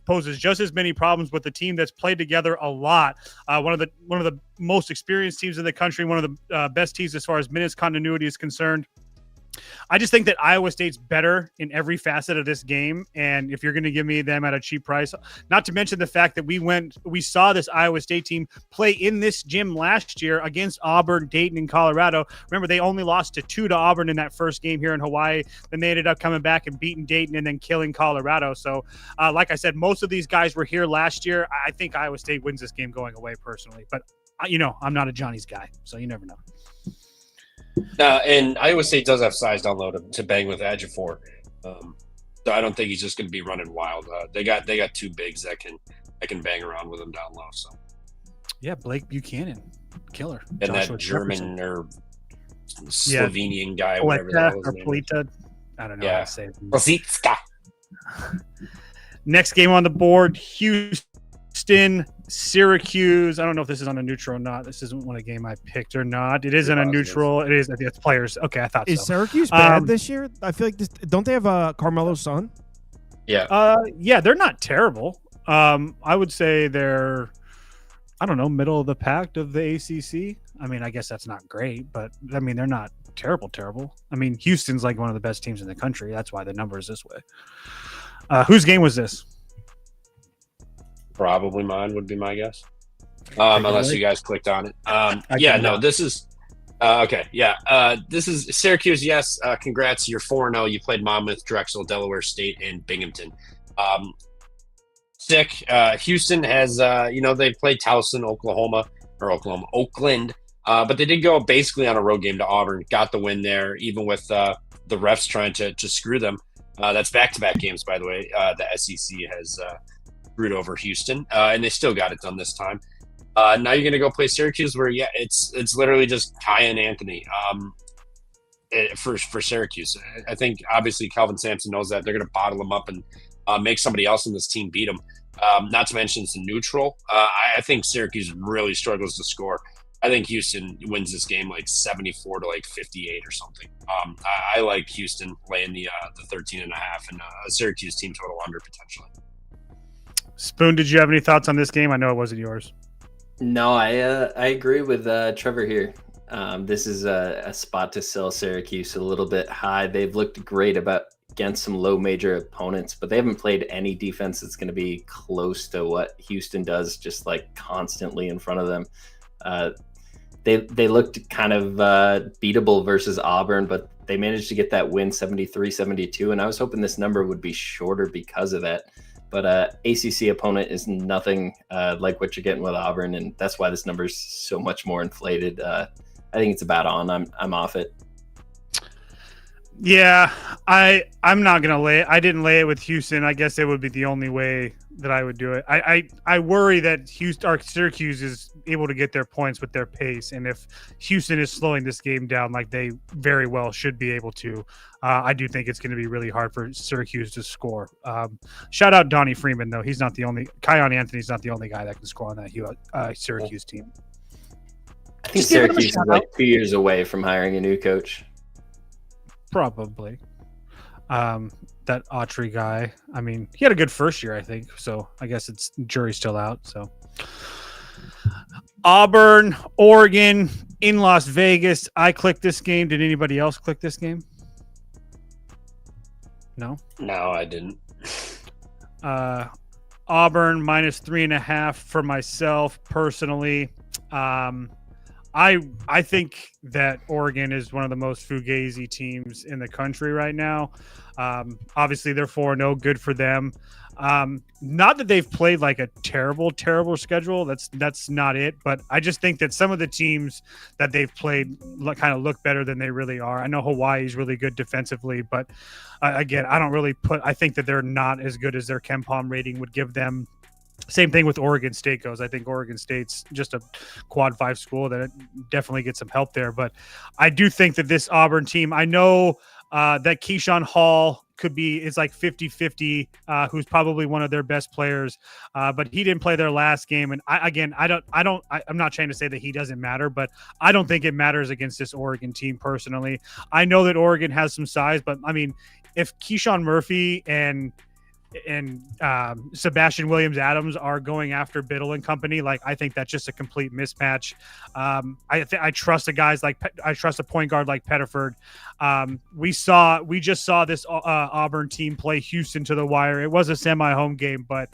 poses just as many problems with the team that's played together a lot. One of the most experienced teams in the country, one of the best teams as far as minutes continuity is concerned. I just think that Iowa State's better in every facet of this game. And if you're going to give me them at a cheap price, not to mention the fact that we saw this Iowa State team play in this gym last year against Auburn, Dayton, and Colorado. Remember, they only lost 2 to Auburn in that first game here in Hawaii. Then they ended up coming back and beating Dayton and then killing Colorado. So like I said, most of these guys were here last year. I think Iowa State wins this game going away personally, but I'm not a Johnny's guy, so you never know. And Iowa State does have size down low to bang with Ejiofor. So I don't think he's just going to be running wild. They got 2 bigs that can bang around with him down low. So yeah, Blake Buchanan, killer, and Joshua that German Jefferson. or Slovenian guy, whatever the hell his name is. Polita. I don't know how to say it. Rosicka. Next game on the board: Houston, Syracuse. I don't know if this is on a neutral or not. This isn't one a game I picked or not. It is on a neutral. It is. It's players. Okay, I thought Is so. Syracuse bad this year? I feel like don't they have Carmelo's son? Yeah. Yeah, they're not terrible. I would say they're, I don't know, middle of the pack of the ACC. I mean, I guess that's not great, but I mean, they're not terrible. I mean, Houston's like one of the best teams in the country. That's why the number is this way. Whose game was this? Probably mine would be my guess. Unless you guys clicked on it. This is okay. Yeah. This is Syracuse. Yes. Congrats. You're 4-0. You played Monmouth, Drexel, Delaware State, and Binghamton. Sick. Houston has, they played Towson, Oakland. But they did go basically on a road game to Auburn, got the win there, even with the refs trying to screw them. That's back-to-back games, by the way. The SEC has screwed over Houston, and they still got it done this time. Now you're going to go play Syracuse, where it's literally just Kai and Anthony for Syracuse. I think obviously Calvin Sampson knows that they're going to bottle him up and make somebody else in this team beat him. Not to mention it's a neutral. I think Syracuse really struggles to score. I think Houston wins this game like 74 to like 58 or something. I like Houston laying the 13.5 and a Syracuse team total under potentially. Spoon, did you have any thoughts on this game? I know it wasn't yours. No, I agree with Trevor here. This is a spot to sell Syracuse a little bit high. They've looked great against some low major opponents, but they haven't played any defense that's going to be close to what Houston does, just like constantly in front of them. They looked kind of beatable versus Auburn, but they managed to get that win 73-72, and I was hoping this number would be shorter because of that. But ACC opponent is nothing like what you're getting with Auburn, and that's why this number is so much more inflated. I think it's about on. I'm off it. Yeah, I'm not gonna lay it. I didn't lay it with Houston. I guess it would be the only way that I would do it. I worry that Syracuse is able to get their points with their pace, and if Houston is slowing this game down like they very well should be able to, I do think it's going to be really hard for Syracuse to score. Shout out Donnie Freeman though; he's not the only. Kion Anthony's not the only guy that can score on that Syracuse team. I think Syracuse is like 2 years away from hiring a new coach. Probably. That Autry guy. I mean, he had a good first year, I think. So I guess it's jury's still out. So Auburn, Oregon in Las Vegas. I clicked this game. Did anybody else click this game? No? No, I didn't. Auburn minus 3.5 for myself personally. I think that Oregon is one of the most fugazi teams in the country right now. Obviously, they're 4-0, good for them. Not that they've played like a terrible schedule. That's not it. But I just think that some of the teams that they've played kind of look better than they really are. I know Hawaii's really good defensively, but again, I think that they're not as good as their KenPom rating would give them. Same thing with Oregon State goes. I think Oregon State's just a quad 5 school that definitely gets some help there. But I do think that this Auburn team, I know that Keyshawn Hall is like 50-50, who's probably one of their best players. But he didn't play their last game. And I'm not trying to say that he doesn't matter, but I don't think it matters against this Oregon team personally. I know that Oregon has some size, but I mean, if Keyshawn Murphy and Sebastian Williams-Adams are going after Biddle and company. Like, I think that's just a complete mismatch. I trust I trust a point guard like Pettiford. We just saw this Auburn team play Houston to the wire. It was a semi-home game, but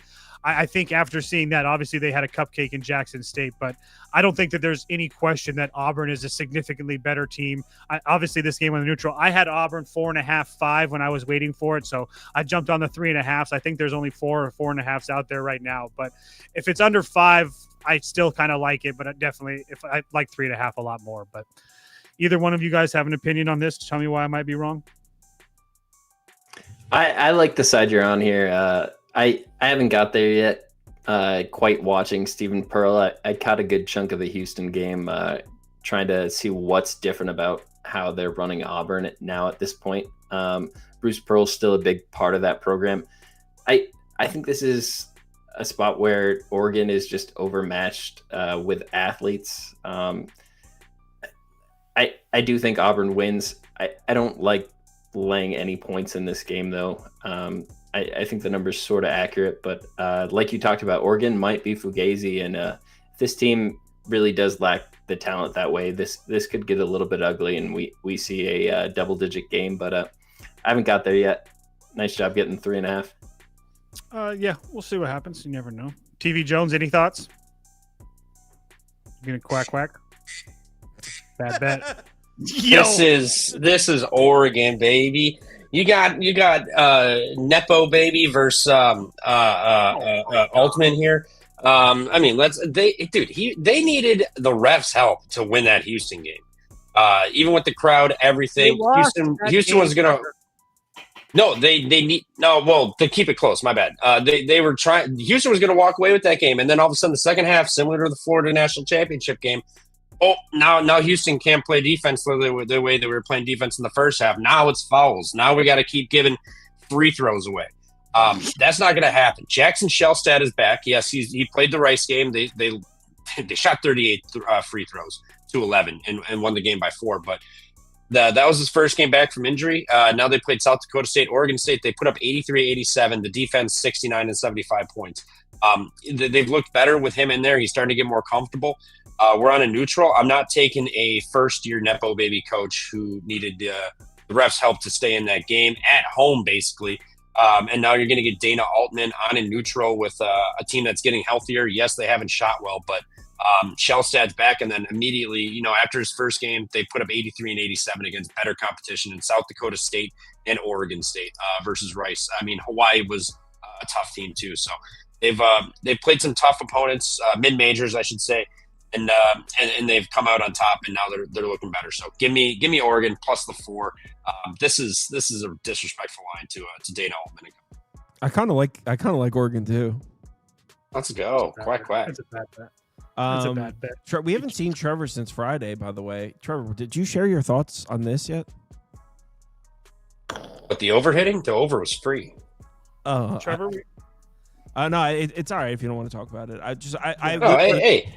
I think after seeing that, obviously they had a cupcake in Jackson State, but I don't think that there's any question that Auburn is a significantly better team. Obviously, this game on the neutral, I had Auburn 4.5, 5 when I was waiting for it, so I jumped on the 3.5s. I think there's only 4 or 4.5s out there right now, but if it's under 5, I still kind of like it, but definitely if I like 3.5 a lot more. But either one of you guys have an opinion on this? Tell me why I might be wrong. I like the side you're on here. I haven't got there yet. Quite watching Stephen Pearl. I caught a good chunk of the Houston game, trying to see what's different about how they're running Auburn now at this point. Bruce Pearl's still a big part of that program. I think this is a spot where Oregon is just overmatched with athletes. I do think Auburn wins. I don't like laying any points in this game, though. I think the number's sort of accurate, but like you talked about, Oregon might be Fugazi, and if this team really does lack the talent that way, this could get a little bit ugly, and we see a double-digit game, but I haven't got there yet. Nice job getting 3.5. Yeah, we'll see what happens. You never know. TV Jones, any thoughts? You gonna quack? Bad bet. This is Oregon, baby. You got Nepo baby versus Altman here. I mean, they needed the refs' help to win that Houston game. Even with the crowd, everything. Houston was gonna. No, to keep it close. My bad. They were trying. Houston was gonna walk away with that game, and then all of a sudden, the second half, similar to the Florida National Championship game. Oh, now Houston can't play defense the way they were playing defense in the first half. Now it's fouls. Now we got to keep giving free throws away. That's not going to happen. Jackson Shellstad is back. Yes, he played the Rice game. They shot 38 free throws to 11 and won the game by 4. But that was his first game back from injury. Now they played South Dakota State, Oregon State. They put up 83-87. The defense 69 and 75 points. They've looked better with him in there. He's starting to get more comfortable. We're on a neutral. I'm not taking a first-year Nepo baby coach who needed the refs' help to stay in that game at home, basically. And now you're going to get Dana Altman on a neutral with a team that's getting healthier. Yes, they haven't shot well, but Shellstad's back. And then immediately, after his first game, they put up 83 and 87 against better competition in South Dakota State and Oregon State versus Rice. I mean, Hawaii was a tough team too. So they've played some tough opponents, mid-majors, I should say. And they've come out on top, and now they're looking better. So give me Oregon plus the 4. This is a disrespectful line to Dana Altman. I kind of like Oregon too. Let's go. Quack. That's a bad bet. That's a bad bet. We haven't seen Trevor since Friday, by the way. Trevor, did you share your thoughts on this yet? But the overhitting, the over was free. Trevor. No, it's all right if you don't want to talk about it. Hey.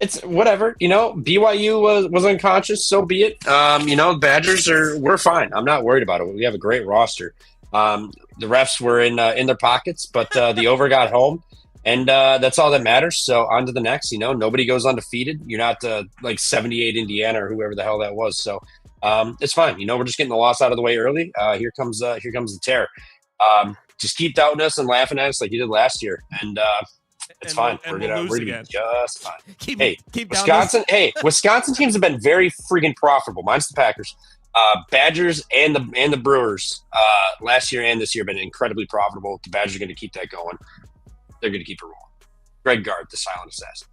It's whatever, BYU was unconscious, so be it. Badgers we're fine. I'm not worried about it. We have a great roster. The refs were in their pockets, but the over got home, and that's all that matters. So on to the next. Nobody goes undefeated. You're not like 78 Indiana or whoever the hell that was. So it's fine. We're just getting the loss out of the way early. Here comes the tear. Just keep doubting us and laughing at us like you did last year, and. It's fine. We're gonna be just fine. Keep Wisconsin. Wisconsin teams have been very freaking profitable. Mine's the Packers, Badgers, and the Brewers. Last year and this year have been incredibly profitable. The Badgers are going to keep that going. They're going to keep it rolling. Greg Gard, the silent assassin.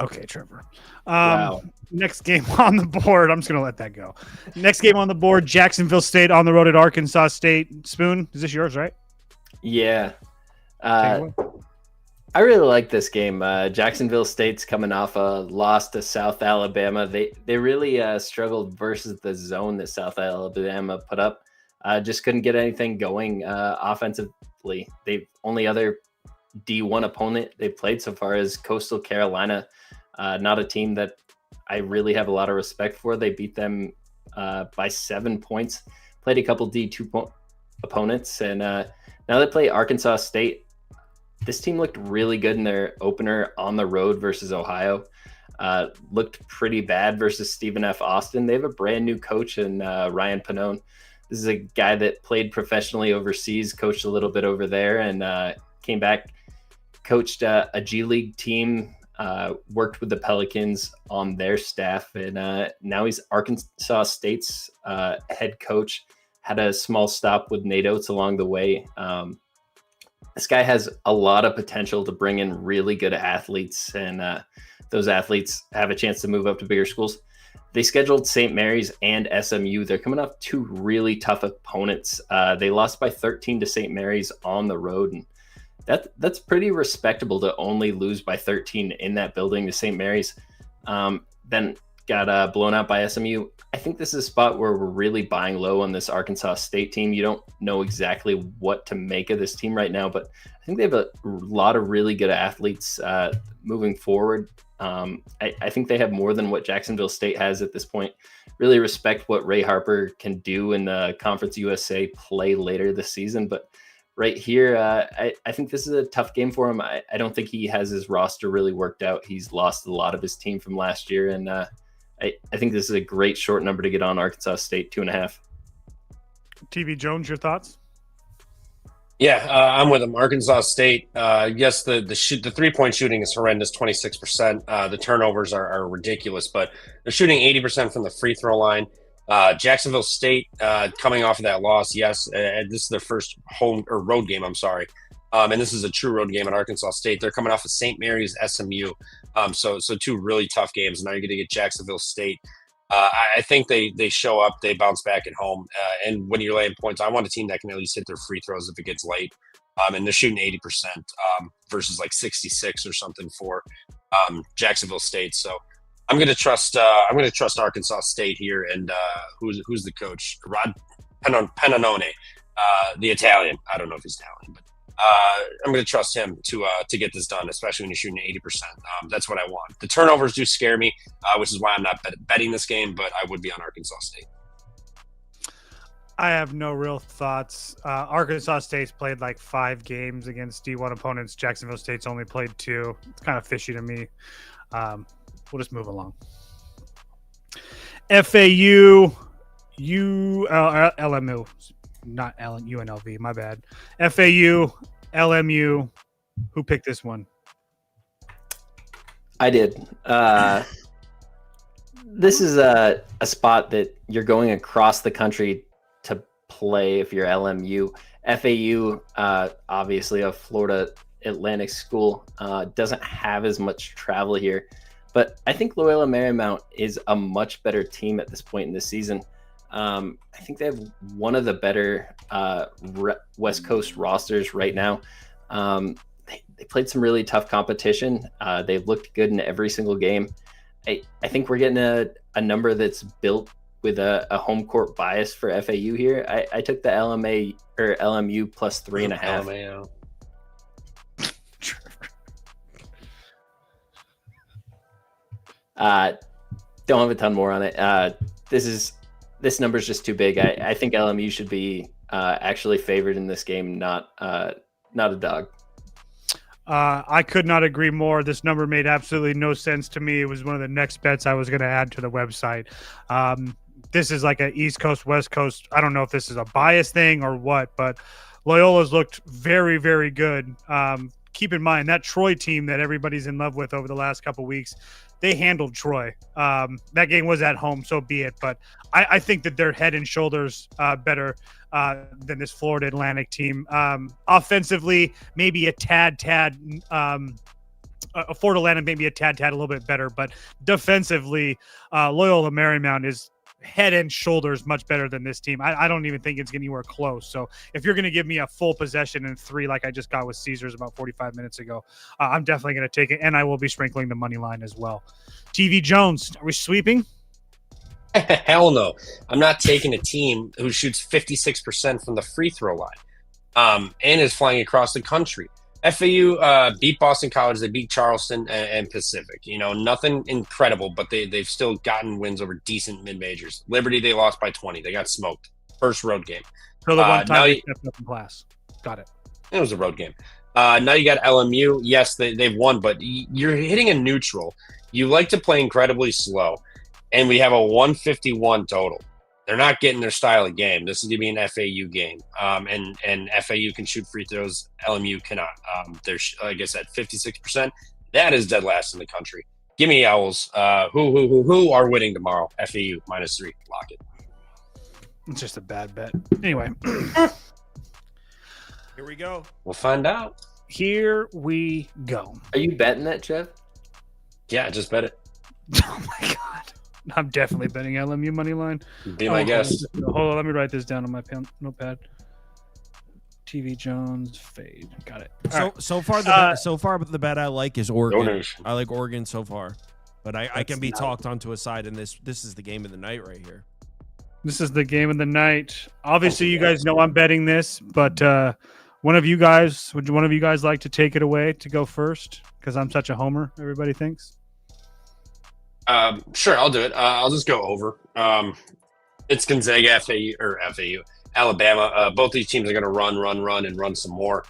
Okay, Trevor. Wow. Next game on the board. I'm just going to let that go. Next game on the board: Jacksonville State on the road at Arkansas State. Spoon, is this yours, right? Yeah. I really like this game. Jacksonville State's coming off a loss to South Alabama. They really struggled versus the zone that South Alabama put up. Just couldn't get anything going offensively. The only other D1 opponent they played so far is Coastal Carolina. Not a team that I really have a lot of respect for. They beat them by 7 points. Played a couple D2 opponents. And now they play Arkansas State. This team looked really good in their opener on the road versus Ohio. Looked pretty bad versus Stephen F. Austin. They have a brand new coach in Ryan Pannone. This is a guy that played professionally overseas, coached a little bit over there, and came back, coached a G League team, worked with the Pelicans on their staff, and now he's Arkansas State's head coach. Had a small stop with Nate Oates along the way. This guy has a lot of potential to bring in really good athletes, and those athletes have a chance to move up to bigger schools. They scheduled St. Mary's and SMU. They're coming off two really tough opponents. They lost by 13 to St. Mary's on the road, and that's pretty respectable to only lose by 13 in that building to St. Mary's. Then got blown out by SMU. I think this is a spot where we're really buying low on this Arkansas State team. You don't know exactly what to make of this team right now, but I think they have a lot of really good athletes moving forward. I think they have more than what Jacksonville State has at this point. Really respect what Ray Harper can do in the Conference USA play later this season. But right here, I think this is a tough game for him. I don't think he has his roster really worked out. He's lost a lot of his team from last year. And I think this is a great short number to get on Arkansas State, 2.5. TV Jones, your thoughts? Yeah, I'm with them. Arkansas State. Yes, the 3-point shooting is horrendous, 26%. The turnovers are ridiculous, but they're shooting 80% from the free throw line. Jacksonville State coming off of that loss. Yes, this is their first home or road game. I'm sorry, and this is a true road game at Arkansas State. They're coming off of St. Mary's, SMU. So two really tough games. Now you're going to get Jacksonville State. I think they show up, they bounce back at home. And when you're laying points, I want a team that can at least hit their free throws if it gets late. And they're shooting 80% versus like 66 or something for Jacksonville State. So I'm going to trust Arkansas State here. And who's the coach? Rod Pennanone, the Italian. I don't know if he's Italian, but I'm going to trust him to get this done, especially when you're shooting 80%. That's what I want. The turnovers do scare me, which is why I'm not betting this game, but I would be on Arkansas State. I have no real thoughts. Arkansas State's played like 5 games against D1 opponents. Jacksonville State's only played 2. It's kind of fishy to me. We'll just move along. FAU, LMU. Not UNLV, my bad. FAU, LMU. Who picked this one? I did. This is a spot that you're going across the country to play if you're LMU. FAU, obviously a Florida Atlantic school, doesn't have as much travel here. But I think Loyola Marymount is a much better team at this point in the season. I think they have one of the better West Coast rosters right now. They played some really tough competition. They've looked good in every single game. I think we're getting a number that's built with a home court bias for FAU here. I took the LMU plus 3.5. Don't have a ton more on it. This number is just too big. I think LMU should be actually favored in this game, not a dog. I could not agree more. This number made absolutely no sense to me. It was one of the next bets I was going to add to the website. This is like an East Coast, West Coast. I don't know if this is a bias thing or what, but Loyola's looked very, very good. Keep in mind that Troy team that everybody's in love with over the last couple of weeks, they handled Troy. That game was at home, so be it. But I think that they're head and shoulders better than this Florida Atlantic team. Offensively, maybe a tad, Florida Atlantic maybe a tad a little bit better. But defensively, Loyola Marymount is head and shoulders much better than this team. I don't even think it's anywhere close. So if you're going to give me a full possession in 3 like I just got with Caesars about 45 minutes ago, I'm definitely going to take it, and I will be sprinkling the money line as well. TV Jones, are we sweeping? Hell no. I'm not taking a team who shoots 56% from the free throw line and is flying across the country. FAU beat Boston College. They beat Charleston and Pacific. You know, nothing incredible, but they've still gotten wins over decent mid-majors. Liberty, they lost by 20. They got smoked. First road game. So the one now time they you- stepped up in class. Got it. It was a road game. Now you got LMU. Yes, they've won, but you're hitting a neutral. You like to play incredibly slow, and we have a 151 total. They're not getting their style of game. This is going to be an FAU game, and FAU can shoot free throws. LMU cannot. They're, like I said, 56%. That is dead last in the country. Give me Owls. Who are winning tomorrow? FAU -3. Lock it. It's just a bad bet. Anyway, Here we go. We'll find out. here we go. Are you betting that, Jeff? Yeah, just bet it. Oh my god. I'm definitely betting LMU money line. Be my guest. Hold on, let me write this down on my notepad. TV Jones fade. Got it. All right. So far the bet I like is Oregon. Donation. I like Oregon so far, but I can be nice. talked onto a side, and this is the game of the night right here. This is the game of the night. Obviously, you guys know I'm betting this, but would one of you guys like to take it away to go first? Because I'm such a homer, everybody thinks. Sure, I'll do it. I'll just go over. It's Gonzaga, FAU, Alabama. Both these teams are going to run some more.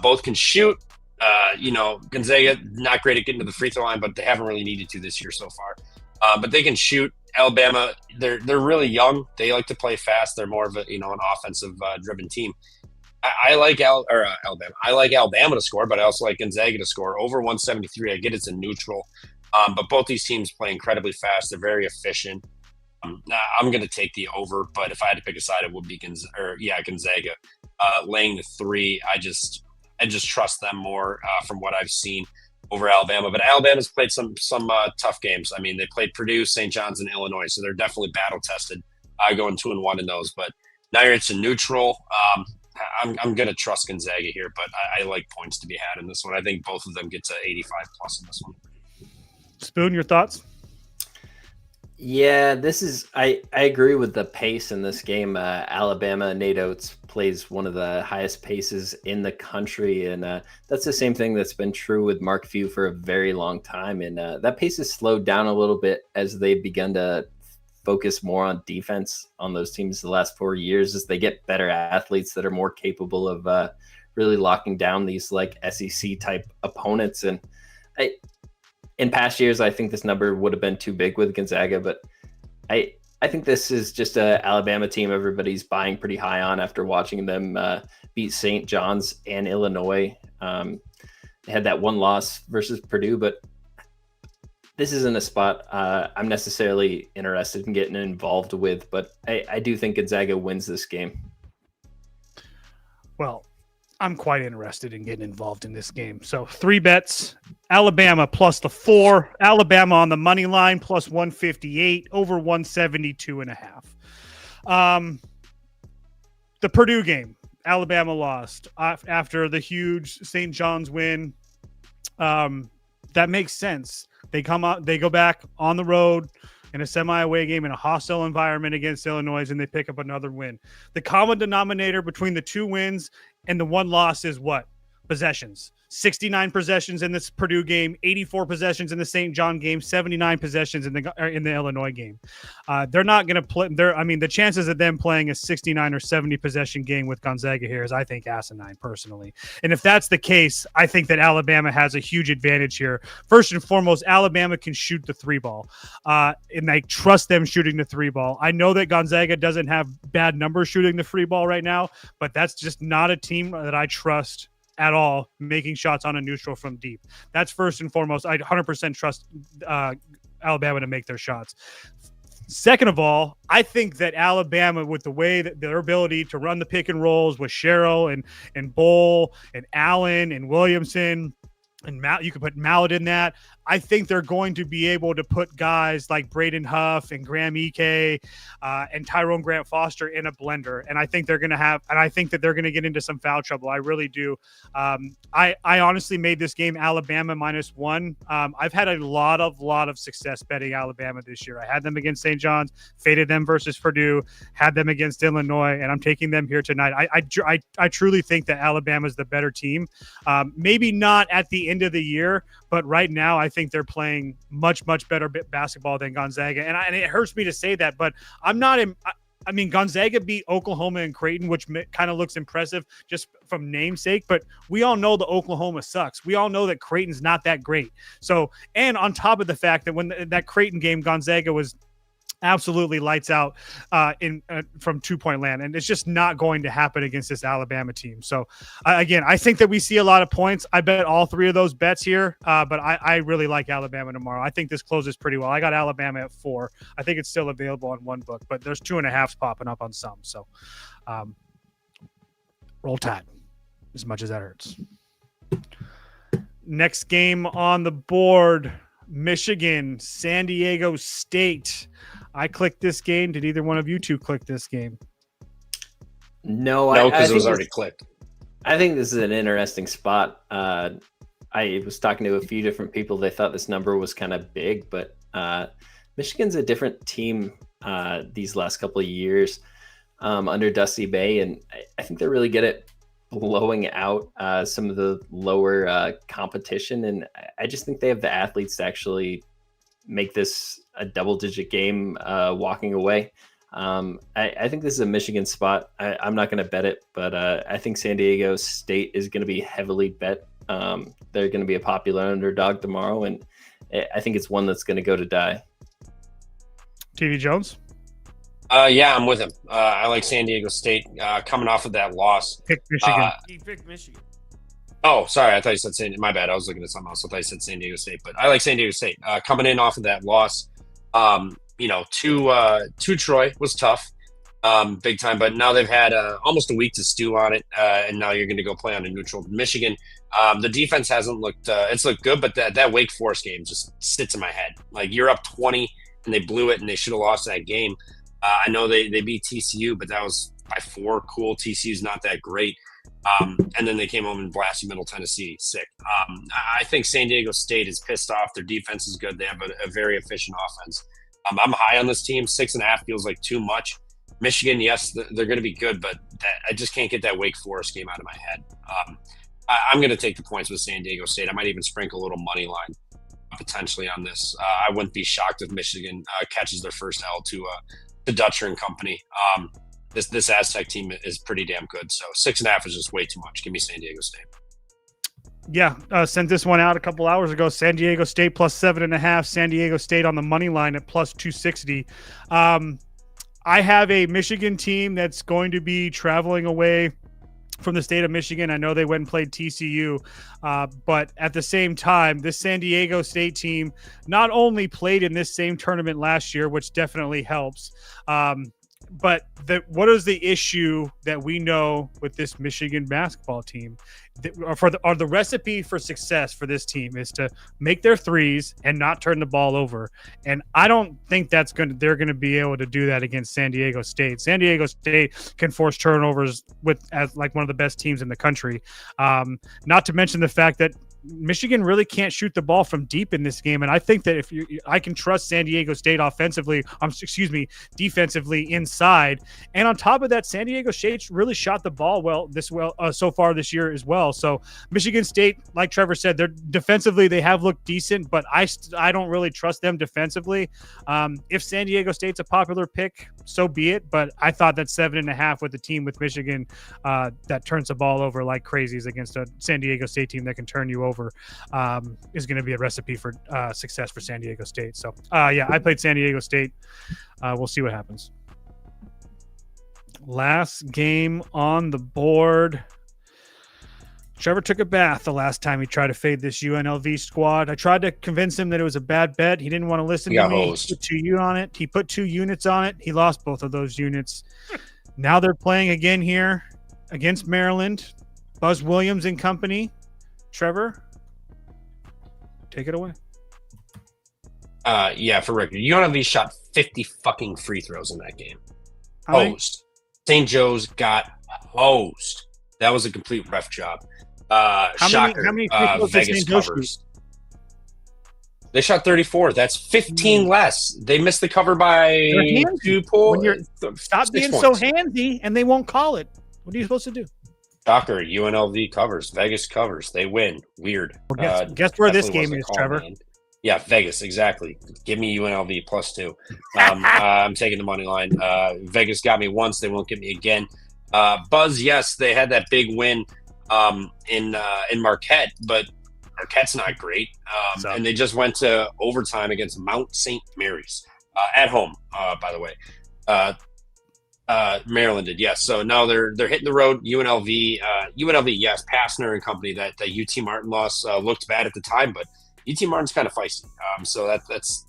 Both can shoot. Gonzaga not great at getting to the free throw line, but they haven't really needed to this year so far. But they can shoot. Alabama, they're really young. They like to play fast. They're more of an offensive driven team. I like Alabama. I like Alabama to score, but I also like Gonzaga to score over 173. I get it's a neutral, but both these teams play incredibly fast. They're very efficient. I'm going to take the over, but if I had to pick a side, it would be Gonzaga. Laying the 3, I just trust them more from what I've seen over Alabama. But Alabama's played some tough games. I mean, they played Purdue, St.Johns, and Illinois, so they're definitely battle tested. Going 2-1 in those, but now it's a neutral. I'm going to trust Gonzaga here, but I like points to be had in this one. I think both of them get to 85 plus in this one. Spoon, your thoughts? Yeah, I agree with the pace in this game. Alabama, Nate Oates plays one of the highest paces in the country, and that's the same thing that's been true with Mark Few for a very long time. And that pace has slowed down a little bit as they've begun to focus more on defense on those teams the last 4 years as they get better athletes that are more capable of really locking down these like SEC type opponents. And in past years, I think this number would have been too big with Gonzaga, but I think this is just a Alabama team everybody's buying pretty high on after watching them beat St. John's and Illinois. They had that one loss versus Purdue, but this isn't a spot I'm necessarily interested in getting involved with, but I do think Gonzaga wins this game. Well, I'm quite interested in getting involved in this game. So 3 bets, Alabama plus the 4, Alabama on the money line plus 158, over 172.5. The Purdue game, Alabama lost after the huge St. John's win. That makes sense. They come out, they go back on the road in a semi-away game in a hostile environment against Illinois, and they pick up another win. The common denominator between the 2 wins and the 1 loss is what? Possessions. 69 possessions in this Purdue game, 84 possessions in the St. John game, 79 possessions in the Illinois game. They're not going to play. The chances of them playing a 69 or 70 possession game with Gonzaga here is, I think, asinine personally. And if that's the case, I think that Alabama has a huge advantage here. First and foremost, Alabama can shoot the 3 ball, and I trust them shooting the 3 ball. I know that Gonzaga doesn't have bad numbers shooting the free ball right now, but that's just not a team that I trust at all making shots on a neutral from deep. That's first and foremost. I 100% trust Alabama to make their shots. Second of all, I think that Alabama, with the way that their ability to run the pick and rolls with Sherrill and Bull and Allen and Williamson, and you could put Mallet in that. I think they're going to be able to put guys like Braden Huff and Graham Ike and Tyrone Grant Foster in a blender. And I think they're going to get into some foul trouble. I really do. I honestly made this game Alabama -1. I've had a lot of success betting Alabama this year. I had them against St. John's, faded them versus Purdue, had them against Illinois, and I'm taking them here tonight. I truly think that Alabama is the better team. Maybe not at the end of the year, but right now I think they're playing much better basketball than Gonzaga. And it hurts me to say that, but I'm not I mean, Gonzaga beat Oklahoma and Creighton, which kind of looks impressive just from namesake, but we all know that Oklahoma sucks. We all know that Creighton's not that great. So, and on top of the fact that when that Creighton game, Gonzaga was absolutely lights out from 2-point land, and it's just not going to happen against this Alabama team. So again, I think that we see a lot of points. I bet all 3 of those bets here, but I really like Alabama tomorrow. I think this closes pretty well. I got Alabama at 4. I think it's still available on one book, but there's 2.5s popping up on some. So roll Tide, as much as that hurts. Next game on the board, Michigan, San Diego State. I clicked this game. Did either one of you two click this game? No, because it was already clicked. I think this is an interesting spot. I was talking to a few different people. They thought this number was kind of big, but Michigan's a different team these last couple of years under Dusty Bay, and I think they're really good at blowing out some of the lower competition, and I just think they have the athletes to actually make this a double-digit game walking away. I think this is a Michigan spot. I'm not going to bet it, but I think San Diego State is going to be heavily bet. They're going to be a popular underdog tomorrow, and I think it's one that's going to go to die. TV Jones? Yeah, I'm with him. I like San Diego State coming off of that loss. Pick Michigan. He picked Michigan. Oh, sorry. I thought you said San. My bad. I was looking at something else. I thought you said San Diego State, but I like San Diego State coming in off of that loss. To Troy was tough, big time. But now they've had almost a week to stew on it, and now you're going to go play on a neutral Michigan. The defense hasn't looked. It's looked good, but that Wake Forest game just sits in my head. Like, you're up 20, and they blew it, and they should have lost that game. I know they beat TCU, but that was by 4. Cool. TCU's not that great. And then they came home and blasted Middle Tennessee sick. I think San Diego State is pissed off. Their defense is good. They have a very efficient offense. I'm high on this team. 6.5 feels like too much. Michigan, yes, they're going to be good, but I just can't get that Wake Forest game out of my head. I'm going to take the points with San Diego State. I might even sprinkle a little money line potentially on this. I wouldn't be shocked if Michigan catches their first L to Dutcher and company. This Aztec team is pretty damn good. So 6.5 is just way too much. Give me San Diego State. Yeah, sent this one out a couple hours ago. San Diego State plus 7.5. San Diego State on the money line at plus 260. I have a Michigan team that's going to be traveling away from the state of Michigan. I know they went and played TCU, but at the same time, this San Diego State team not only played in this same tournament last year, which definitely helps, but what is the issue that we know with this Michigan basketball team? The recipe for success for this team is to make their threes and not turn the ball over. And I don't think they're going to be able to do that against San Diego State. San Diego State can force turnovers as like one of the best teams in the country. Not to mention the fact that Michigan really can't shoot the ball from deep in this game, and I think that I can trust San Diego State defensively inside. And on top of that, San Diego State really shot the ball so far this year as well. So Michigan State, like Trevor said, they're defensively they have looked decent, but I don't really trust them defensively. If San Diego State's a popular pick, so be it. But I thought that 7.5 with a team with Michigan that turns the ball over like crazies against a San Diego State team that can turn you over is going to be a recipe for success for San Diego State. So yeah, I played San Diego State. We'll see what happens. Last game on the board. Trevor took a bath the last time he tried to fade this UNLV squad. I tried to convince him that it was a bad bet. He didn't want to listen to me. He put 2 on it. He put 2 units on it. He lost both of those units. Now they're playing again here against Maryland. Buzz Williams and company. Trevor, take it away. Yeah, for record, UNLV shot 50 fucking free throws in that game. Hosed. St. Joe's got hosed. That was a complete ref job. Shocker. How many free throws did Vegas St. Joe covers. They shot 34. That's 15 less. They missed the cover by 2 points. Stop being so handsy, and they won't call it. What are you supposed to do? Shocker. UNLV covers. Vegas covers. They win. Weird. Well, guess where this game is, Trevor. Yeah, Vegas, exactly. Give me UNLV +2. I'm taking the money line. Vegas got me once; they won't get me again. Buzz, yes, they had that big win in Marquette, but Marquette's not great, and they just went to overtime against Mount St. Mary's at home. By the way, Maryland did, yes. So now they're hitting the road. UNLV, yes. Pastner and company. That UT Martin loss looked bad at the time, but UT Martin's kind of feisty. So that's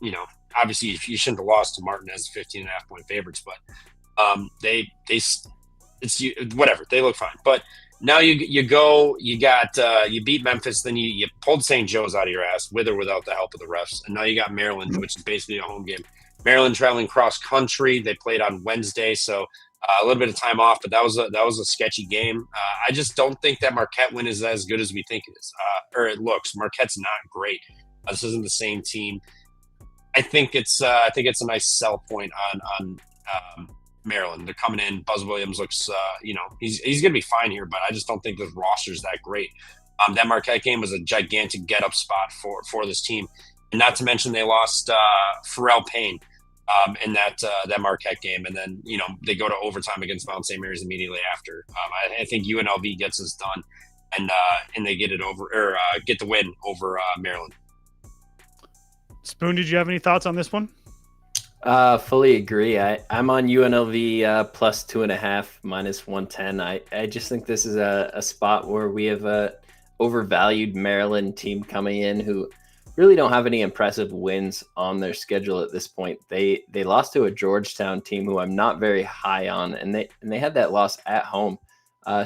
obviously you shouldn't have lost to Martin as 15.5-point favorites, but whatever. They look fine. But now you beat Memphis, then you pulled St. Joe's out of your ass with or without the help of the refs, and now you got Maryland, which is basically a home game. Maryland traveling cross country. They played on Wednesday, so a little bit of time off, but that was a sketchy game. I just don't think that Marquette win is as good as we think it is, or it looks. Marquette's not great. This isn't the same team. I think it's a nice sell point on Maryland. They're coming in. Buzz Williams looks, he's going to be fine here, but I just don't think this roster's that great. That Marquette game was a gigantic get-up spot for this team, and not to mention they lost Pharrell Payne in that Marquette game, and then they go to overtime against Mount St. Mary's immediately after. I think UNLV gets this done, and they get it over or get the win over Maryland. Spoon, did you have any thoughts on this one? Fully agree. I'm on UNLV +2.5 -110. I just think this is a spot where we have a overvalued Maryland team coming in who really don't have any impressive wins on their schedule at this point. They lost to a Georgetown team who I'm not very high on, and they had that loss at home.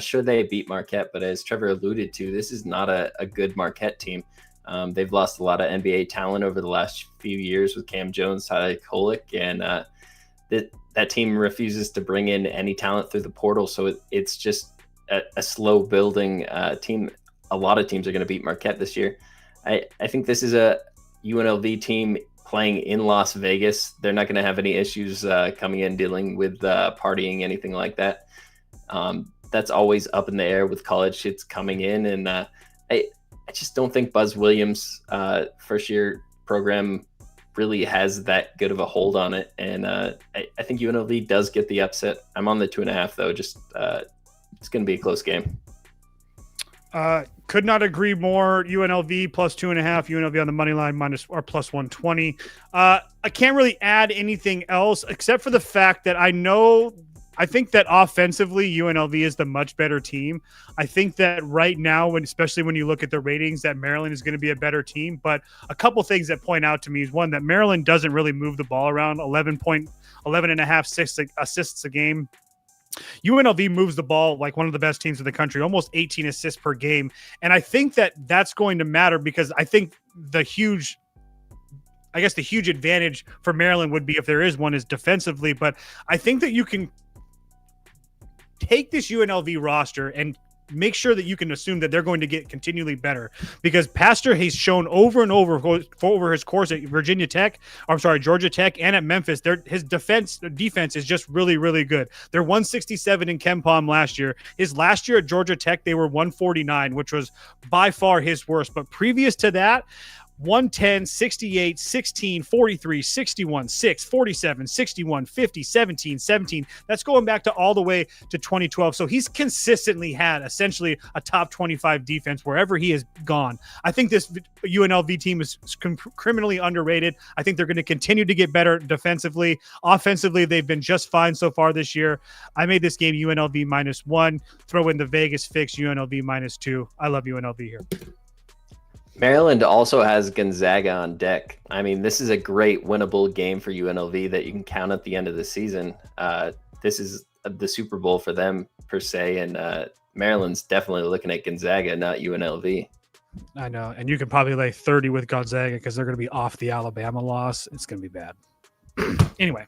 Sure, they beat Marquette, but as Trevor alluded to, this is not a good Marquette team. They've lost a lot of NBA talent over the last few years with Cam Jones, Tyler Kolek, and that team refuses to bring in any talent through the portal. So it's just a slow building team. A lot of teams are going to beat Marquette this year. I think this is a UNLV team playing in Las Vegas. They're not going to have any issues coming in, dealing with partying, anything like that. That's always up in the air with college kids coming in. And I just don't think Buzz Williams' first-year program really has that good of a hold on it. And I think UNLV does get the upset. I'm on the 2.5, though. Just it's going to be a close game. Could not agree more. UNLV +2.5. UNLV on the money line +120. I can't really add anything else except for the fact that I think that offensively UNLV is the much better team. I think that right now, especially when you look at the ratings, that Maryland is going to be a better team. But a couple things that point out to me is, one, that Maryland doesn't really move the ball around. 11.5 assists a game. UNLV moves the ball like one of the best teams in the country, almost 18 assists per game. And I think that that's going to matter, because I think the huge advantage for Maryland would be, if there is one, is defensively. But I think that you can take this UNLV roster and make sure that you can assume that they're going to get continually better, because Pastor has shown over and over his course at Georgia Tech, and at Memphis, his defense is just really, really good. They're 167 in KenPom last year. His last year at Georgia Tech, they were 149, which was by far his worst. But previous to that, 110, 68, 16, 43, 61, 6, 47, 61, 50, 17, 17. That's going back to all the way to 2012. So he's consistently had essentially a top 25 defense wherever he has gone. I think this UNLV team is criminally underrated. I think they're going to continue to get better defensively. Offensively, they've been just fine so far this year. I made this game UNLV -1. Throw in the Vegas fix, UNLV -2. I love UNLV here. Maryland also has Gonzaga on deck. I mean, this is a great winnable game for UNLV that you can count at the end of the season. This is the Super Bowl for them, per se, and Maryland's definitely looking at Gonzaga, not UNLV. I know, and you can probably lay 30 with Gonzaga because they're going to be off the Alabama loss. It's going to be bad. Anyway.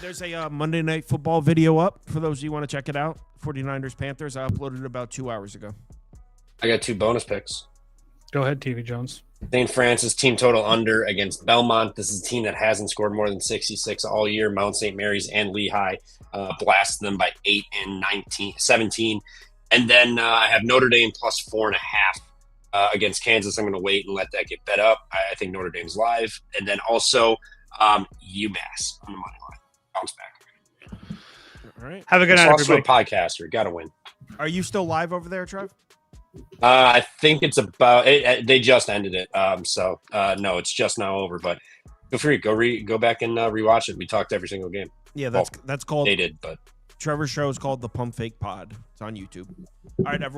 There's a Monday Night Football video up for those of you who want to check it out. 49ers-Panthers. I uploaded it about 2 hours ago. I got 2 bonus picks. Go ahead, TV Jones. St. Francis team total under against Belmont. This is a team that hasn't scored more than 66 all year. Mount St. Mary's and Lehigh blasted them by 8 and 17. And then I have Notre Dame +4.5 Against Kansas, I'm going to wait and let that get bet up. I think Notre Dame's live. And then also UMass on the money line. Bounce back. All right. Have a good night, Also a everybody. podcaster. Got to win. Are you still live over there, Trev? I think it's about they just ended it. No, it's just now over. But feel free, go back and rewatch it. We talked every single game. Yeah, that's called. They did, but Trevor's show is called the Pump Fake Pod. It's on YouTube. All right, everyone.